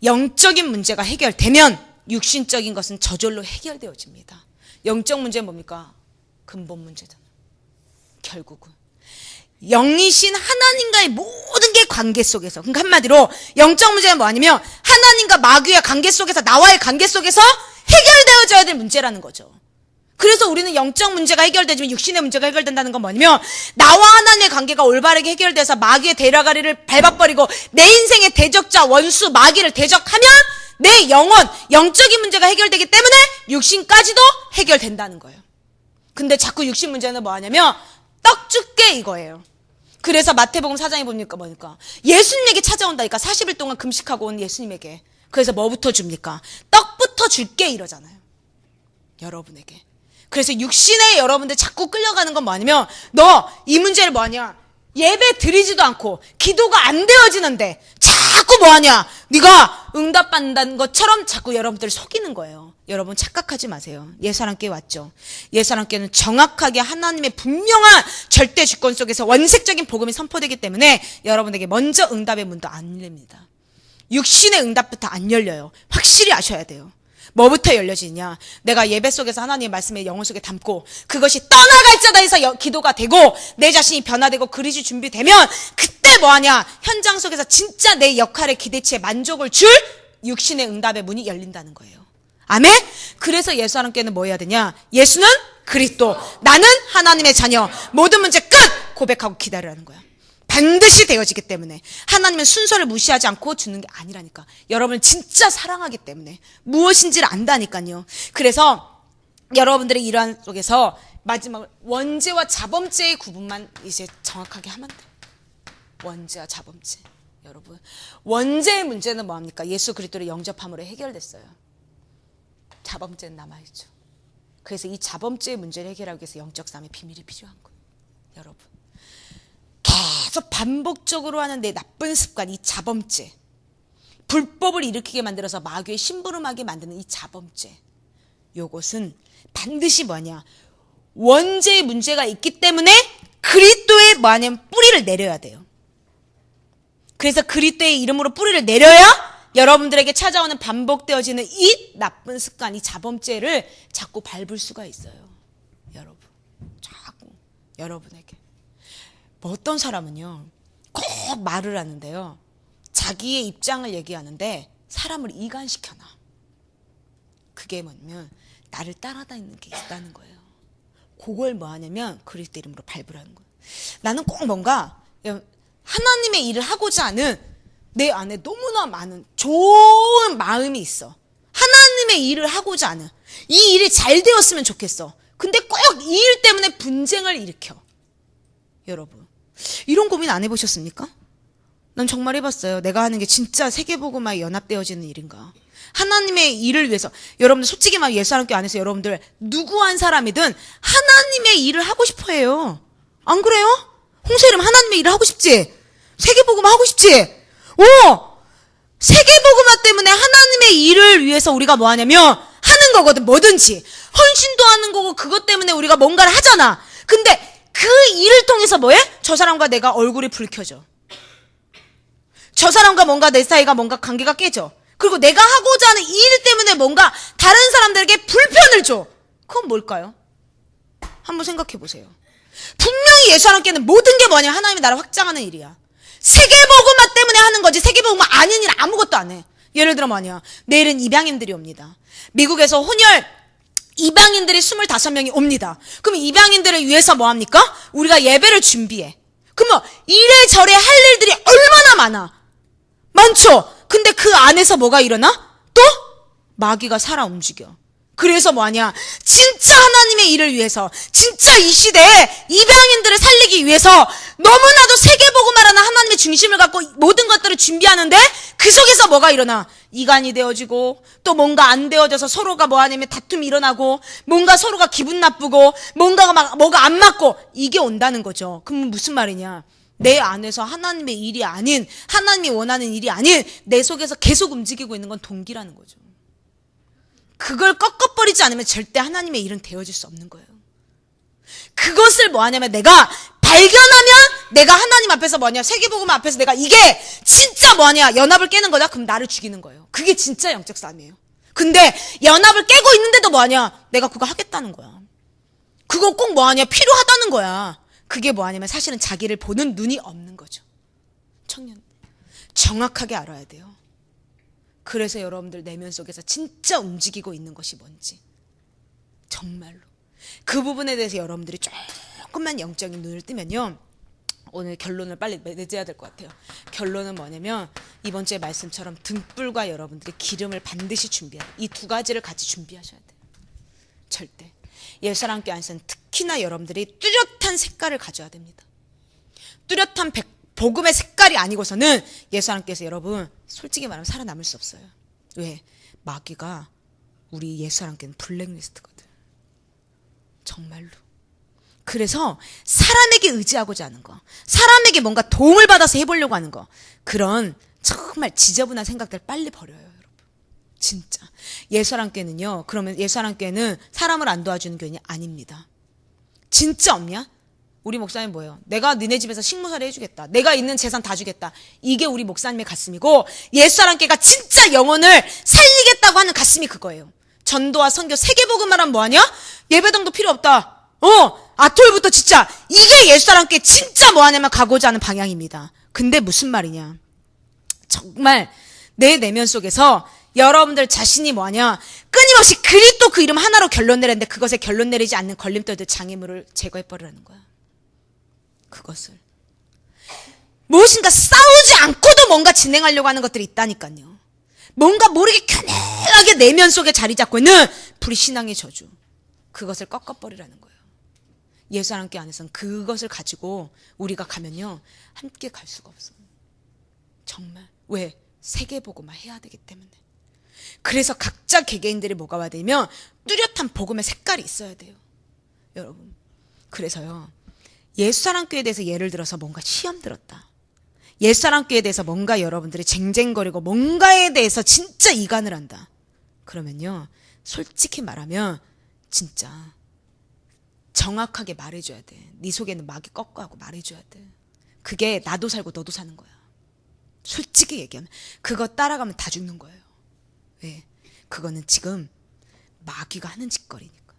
영적인 문제가 해결되면 육신적인 것은 저절로 해결되어집니다. 영적 문제는 뭡니까? 근본 문제잖아. 결국은. 영이신 하나님과의 모든 게 관계 속에서. 그러니까 한마디로 영적 문제는 뭐 아니면 하나님과 마귀의 관계 속에서 나와의 관계 속에서 해결되어져야 될 문제라는 거죠. 그래서 우리는 영적 문제가 해결되지만 육신의 문제가 해결된다는 건 뭐냐면 나와 하나님의 관계가 올바르게 해결돼서 마귀의 대라가리를 밟아버리고 내 인생의 대적자 원수 마귀를 대적하면 내 영혼 영적인 문제가 해결되기 때문에 육신까지도 해결된다는 거예요. 근데 자꾸 육신 문제는 뭐 하냐면 떡 줄게 이거예요. 그래서 마태복음 4장에 보니까 뭐니까 예수님에게 찾아온다니까 40일 동안 금식하고 온 예수님에게. 그래서 뭐부터 줍니까? 떡부터 줄게 이러잖아요. 여러분에게. 그래서 육신에 여러분들 자꾸 끌려가는 건 뭐냐면 너 이 문제를 뭐하냐? 예배 드리지도 않고 기도가 안 되어지는데 자꾸 뭐하냐? 네가 응답받는다는 것처럼 자꾸 여러분들을 속이는 거예요. 여러분 착각하지 마세요. 예사람교회 왔죠? 예사람교회는 정확하게 하나님의 분명한 절대 주권 속에서 원색적인 복음이 선포되기 때문에 여러분에게 먼저 응답의 문도 안 열립니다. 육신의 응답부터 안 열려요. 확실히 아셔야 돼요. 뭐부터 열려지냐? 내가 예배 속에서 하나님의 말씀을 영혼 속에 담고 그것이 떠나갈지어다 해서 기도가 되고 내 자신이 변화되고 그릇이 준비되면 그때 뭐하냐? 현장 속에서 진짜 내 역할의 기대치에 만족을 줄 육신의 응답의 문이 열린다는 거예요. 아멘? 그래서 예수 하나님께는 뭐 해야 되냐? 예수는 그리스도, 나는 하나님의 자녀, 모든 문제 끝! 고백하고 기다리라는 거야. 반드시 되어지기 때문에. 하나님은 순서를 무시하지 않고 주는 게 아니라니까. 여러분을 진짜 사랑하기 때문에 무엇인지를 안다니까요. 그래서 여러분들의 일환 속에서 마지막으로 원죄와 자범죄의 구분만 이제 정확하게 하면 돼. 원죄와 자범죄. 여러분, 원죄의 문제는 뭐합니까? 예수 그리스도를 영접함으로 해결됐어요. 자범죄는 남아있죠. 그래서 이 자범죄의 문제를 해결하기 위해서 영적 싸움의 비밀이 필요한 거예요. 여러분, 계속 반복적으로 하는 내 나쁜 습관, 이 자범죄, 불법을 일으키게 만들어서 마귀의 심부름하게 만드는 이 자범죄, 요것은 반드시 뭐냐? 원죄의 문제가 있기 때문에 그리스도의 뭐냐면 뿌리를 내려야 돼요. 그래서 그리스도의 이름으로 뿌리를 내려야 여러분들에게 찾아오는 반복되어지는 이 나쁜 습관, 이 자범죄를 자꾸 밟을 수가 있어요. 여러분, 자꾸 여러분에게. 뭐 어떤 사람은요, 꼭 말을 하는데요, 자기의 입장을 얘기하는데 사람을 이간시켜놔. 그게 뭐냐면 나를 따라다니는 게 있다는 거예요. 그걸 뭐 하냐면 그리스도 이름으로 밟으라는 거예요. 나는 꼭 뭔가 하나님의 일을 하고자 하는 내 안에 너무나 많은 좋은 마음이 있어. 하나님의 일을 하고자 하는. 이 일이 잘 되었으면 좋겠어. 근데 꼭 이 일 때문에 분쟁을 일으켜. 여러분, 이런 고민 안 해보셨습니까? 난 정말 해봤어요. 내가 하는 게 진짜 세계복음화에 연합되어지는 일인가. 하나님의 일을 위해서. 여러분들 솔직히 말 예수 하나님께 안에서 여러분들 누구 한 사람이든 하나님의 일을 하고 싶어 해요. 안 그래요? 홍세림 하나님의 일을 하고 싶지? 세계복음화 하고 싶지? 세계복음화 때문에 하나님의 일을 위해서 우리가 뭐 하냐면 하는 거거든. 뭐든지 헌신도 하는 거고 그것 때문에 우리가 뭔가를 하잖아. 근데 그 일을 통해서 뭐해? 저 사람과 내가 얼굴이 불켜져. 저 사람과 뭔가 내 사이가 뭔가 관계가 깨져. 그리고 내가 하고자 하는 일 때문에 뭔가 다른 사람들에게 불편을 줘. 그건 뭘까요? 한번 생각해 보세요. 분명히 예수 하나님께는 모든 게 뭐냐? 하나님의 나라를 확장하는 일이야. 세계복음화 때문에 하는 거지 세계복음화 아닌 일 아무것도 안 해. 예를 들어 뭐냐? 내일은 입양인들이 옵니다. 미국에서 혼혈 이방인들이 25명이 옵니다. 그럼 이방인들을 위해서 뭐 합니까? 우리가 예배를 준비해. 그러면 이래저래 할 일들이 얼마나 많아. 많죠? 근데 그 안에서 뭐가 일어나? 또 마귀가 살아 움직여. 그래서 뭐하냐? 진짜 하나님의 일을 위해서, 진짜 이 시대에 입양인들을 살리기 위해서 너무나도 세계복음화라는 하나님의 중심을 갖고 모든 것들을 준비하는데 그 속에서 뭐가 일어나? 이간이 되어지고 또 뭔가 안 되어져서 서로가 뭐하냐면 다툼이 일어나고 뭔가 서로가 기분 나쁘고 뭔가가 막 뭐가 안 맞고 이게 온다는 거죠. 그럼 무슨 말이냐? 내 안에서 하나님의 일이 아닌, 하나님이 원하는 일이 아닌 내 속에서 계속 움직이고 있는 건 동기라는 거죠. 그걸 꺾어버리지 않으면 절대 하나님의 일은 되어질 수 없는 거예요. 그것을 뭐 하냐면 내가 발견하면 내가 하나님 앞에서 뭐냐, 세계복음 앞에서 내가 이게 진짜 뭐냐, 연합을 깨는 거다? 그럼 나를 죽이는 거예요. 그게 진짜 영적 싸움이에요. 근데 연합을 깨고 있는데도 뭐하냐, 내가 그거 하겠다는 거야. 그거 꼭 뭐하냐, 필요하다는 거야. 그게 뭐하냐면 사실은 자기를 보는 눈이 없는 거죠. 청년, 정확하게 알아야 돼요. 그래서 여러분들 내면 속에서 진짜 움직이고 있는 것이 뭔지 정말로 그 부분에 대해서 여러분들이 조금만 영적인 눈을 뜨면요, 오늘 결론을 빨리 내줘야 될 것 같아요. 결론은 뭐냐면 이번 주의 말씀처럼 등불과 여러분들이 기름을 반드시 준비해야 돼요. 이 두 가지를 같이 준비하셔야 돼요. 절대 예수 하나님께 안에서는 특히나 여러분들이 뚜렷한 색깔을 가져야 됩니다. 뚜렷한 복음의 색깔이 아니고서는 예수 하나님께서 여러분 솔직히 말하면 살아남을 수 없어요. 왜? 마귀가 우리 예수 하나님께는 블랙리스트거든. 정말로. 그래서 사람에게 의지하고자 하는 거, 사람에게 뭔가 도움을 받아서 해보려고 하는 거, 그런 정말 지저분한 생각들 빨리 버려요, 여러분. 진짜. 예수 하나님께는요, 그러면 예수 하나님께는 사람을 안 도와주는 교인이 아닙니다. 진짜 없냐? 우리 목사님 뭐예요? 내가 너네 집에서 식무살이 해주겠다. 내가 있는 재산 다 주겠다. 이게 우리 목사님의 가슴이고, 옛사람교회가 진짜 영혼을 살리겠다고 하는 가슴이 그거예요. 전도와 선교, 세계복음만 뭐하냐? 예배당도 필요 없다. 아톨부터 진짜 이게 옛사람교회 진짜 뭐하냐면 가고자 하는 방향입니다. 근데 무슨 말이냐? 정말 내 내면 속에서 여러분들 자신이 뭐하냐? 끊임없이 그리스도 그 이름 하나로 결론 내렸는데 그것에 결론 내리지 않는 걸림돌들, 장애물을 제거해버리라는 거야. 그것을. 무엇인가 싸우지 않고도 뭔가 진행하려고 하는 것들이 있다니까요. 뭔가 모르게 견해하게 내면 속에 자리 잡고 있는 불신앙의 저주. 그것을 꺾어버리라는 거예요. 예수님께 안에서는 그것을 가지고 우리가 가면요, 함께 갈 수가 없어요. 정말. 왜? 세계복음화 해야 되기 때문에. 그래서 각자 개개인들이 뭐가 와야 되면 뚜렷한 복음의 색깔이 있어야 돼요. 여러분. 그래서요, 옛사람교회에 대해서 예를 들어서 뭔가 시험 들었다. 옛사람교회에 대해서 뭔가 여러분들이 쟁쟁거리고 뭔가에 대해서 진짜 이간을 한다. 그러면요, 솔직히 말하면 진짜 정확하게 말해줘야 돼. 네 속에는 마귀 꺾고 하고 말해줘야 돼. 그게 나도 살고 너도 사는 거야. 솔직히 얘기하면 그거 따라가면 다 죽는 거예요. 왜? 그거는 지금 마귀가 하는 짓거리니까.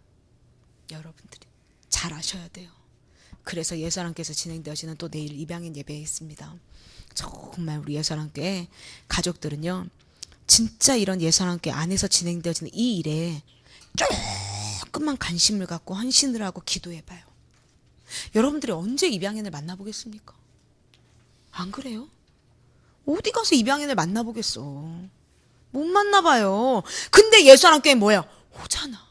여러분들이 잘 아셔야 돼요. 그래서 예수님께서 진행되어지는 또 내일 입양인 예배에 있습니다. 정말 우리 예수님께 가족들은요, 진짜 이런 예수님께 안에서 진행되어지는 이 일에 조금만 관심을 갖고 헌신을 하고 기도해봐요. 여러분들이 언제 입양인을 만나보겠습니까? 안 그래요? 어디 가서 입양인을 만나보겠어. 못 만나봐요. 근데 예수님께 뭐예요? 오잖아.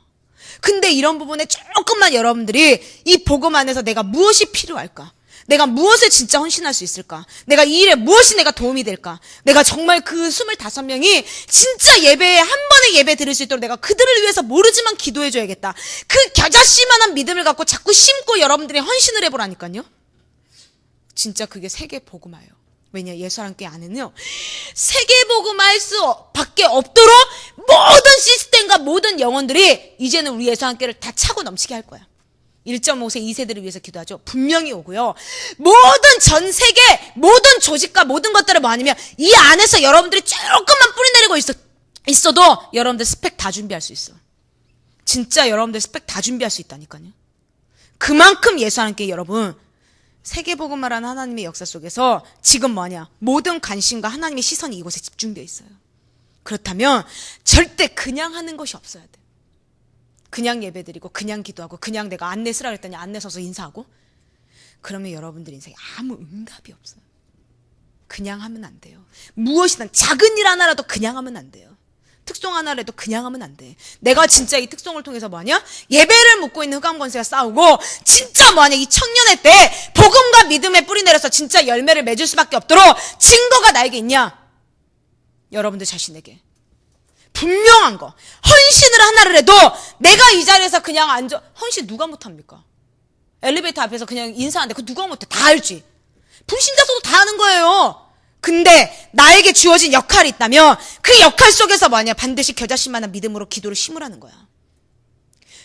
근데 이런 부분에 조금만 여러분들이 이 복음 안에서 내가 무엇이 필요할까? 내가 무엇을 진짜 헌신할 수 있을까? 내가 이 일에 무엇이 내가 도움이 될까? 내가 정말 그 25명이 진짜 예배에 한 번에 예배 드릴 수 있도록 내가 그들을 위해서 모르지만 기도해줘야겠다. 그 겨자씨만한 믿음을 갖고 자꾸 심고 여러분들이 헌신을 해보라니까요. 진짜 그게 세계 복음화예요. 왜냐? 예수님께 안에는요, 세계복음화할 수 밖에 없도록 모든 시스템과 모든 영혼들이 이제는 우리 예수님께를 다 차고 넘치게 할 거야. 1.5세 2세들을 위해서 기도하죠. 분명히 오고요. 모든 전 세계 모든 조직과 모든 것들을 뭐 아니면 이 안에서 여러분들이 조금만 뿌리내리고 있어도 여러분들 스펙 다 준비할 수 있어. 진짜 여러분들 스펙 다 준비할 수 있다니까요. 그만큼 예수님께 여러분, 세계복음화라는 하나님의 역사 속에서 지금 뭐냐? 모든 관심과 하나님의 시선이 이곳에 집중되어 있어요. 그렇다면 절대 그냥 하는 것이 없어야 돼. 그냥 예배드리고 그냥 기도하고 그냥 내가 안내 쓰라 그랬더니 안내 서서 인사하고, 그러면 여러분들 인생에 아무 응답이 없어요. 그냥 하면 안 돼요. 무엇이든 작은 일 하나라도 그냥 하면 안 돼요. 특송 하나라도 그냥 하면 안 돼. 내가 진짜 이 특송을 통해서 뭐하냐? 예배를 묻고 있는 흑암권세가 싸우고, 진짜 뭐하냐? 이 청년회 때 복음과 믿음의 뿌리 내려서 진짜 열매를 맺을 수밖에 없도록 증거가 나에게 있냐? 여러분들 자신에게 분명한 거, 헌신을 하나를 해도 내가 이 자리에서 그냥 앉아, 헌신 누가 못합니까? 엘리베이터 앞에서 그냥 인사하는데 그거 누가 못해? 다 알지. 불신자서도 다 하는 거예요. 근데 나에게 주어진 역할이 있다면 그 역할 속에서 뭐냐? 반드시 겨자씨만한 믿음으로 기도를 심으라는 거야.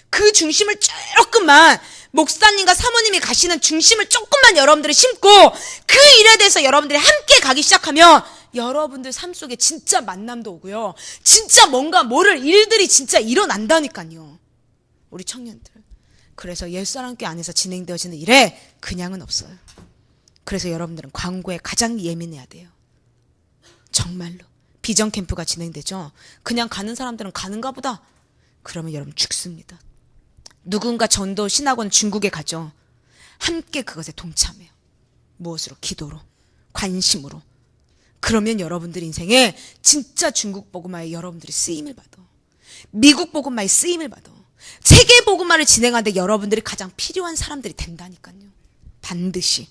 그 중심을 조금만, 목사님과 사모님이 가시는 중심을 조금만 여러분들이 심고 그 일에 대해서 여러분들이 함께 가기 시작하면 여러분들 삶 속에 진짜 만남도 오고요. 진짜 뭔가 모를 일들이 진짜 일어난다니까요. 우리 청년들. 그래서 옛사람교회 안에서 진행되어지는 일에 그냥은 없어요. 그래서 여러분들은 광고에 가장 예민해야 돼요. 정말로. 비전 캠프가 진행되죠. 그냥 가는 사람들은 가는가 보다. 그러면 여러분 죽습니다. 누군가 전도 신학원 중국에 가죠. 함께 그것에 동참해요. 무엇으로? 기도로, 관심으로. 그러면 여러분들 인생에 진짜 중국 복음화에 여러분들이 쓰임을 받아. 미국 복음화에 쓰임을 받아. 세계 복음화를 진행하는데 여러분들이 가장 필요한 사람들이 된다니까요. 반드시.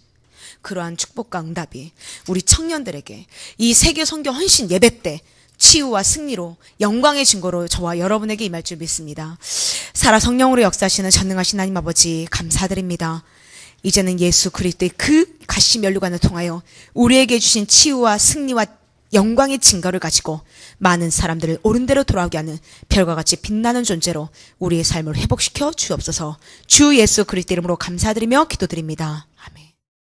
그러한 축복과 응답이 우리 청년들에게 이 세계 선교 헌신 예배 때 치유와 승리로 영광의 증거로 저와 여러분에게 임할 줄 믿습니다. 살아 성령으로 역사하시는 전능하신 하나님 아버지 감사드립니다. 이제는 예수 그리스도의 그 가시 면류관을 통하여 우리에게 주신 치유와 승리와 영광의 증거를 가지고 많은 사람들을 옳은 대로 돌아오게 하는 별과 같이 빛나는 존재로 우리의 삶을 회복시켜 주옵소서. 주 예수 그리스도 이름으로 감사드리며 기도드립니다.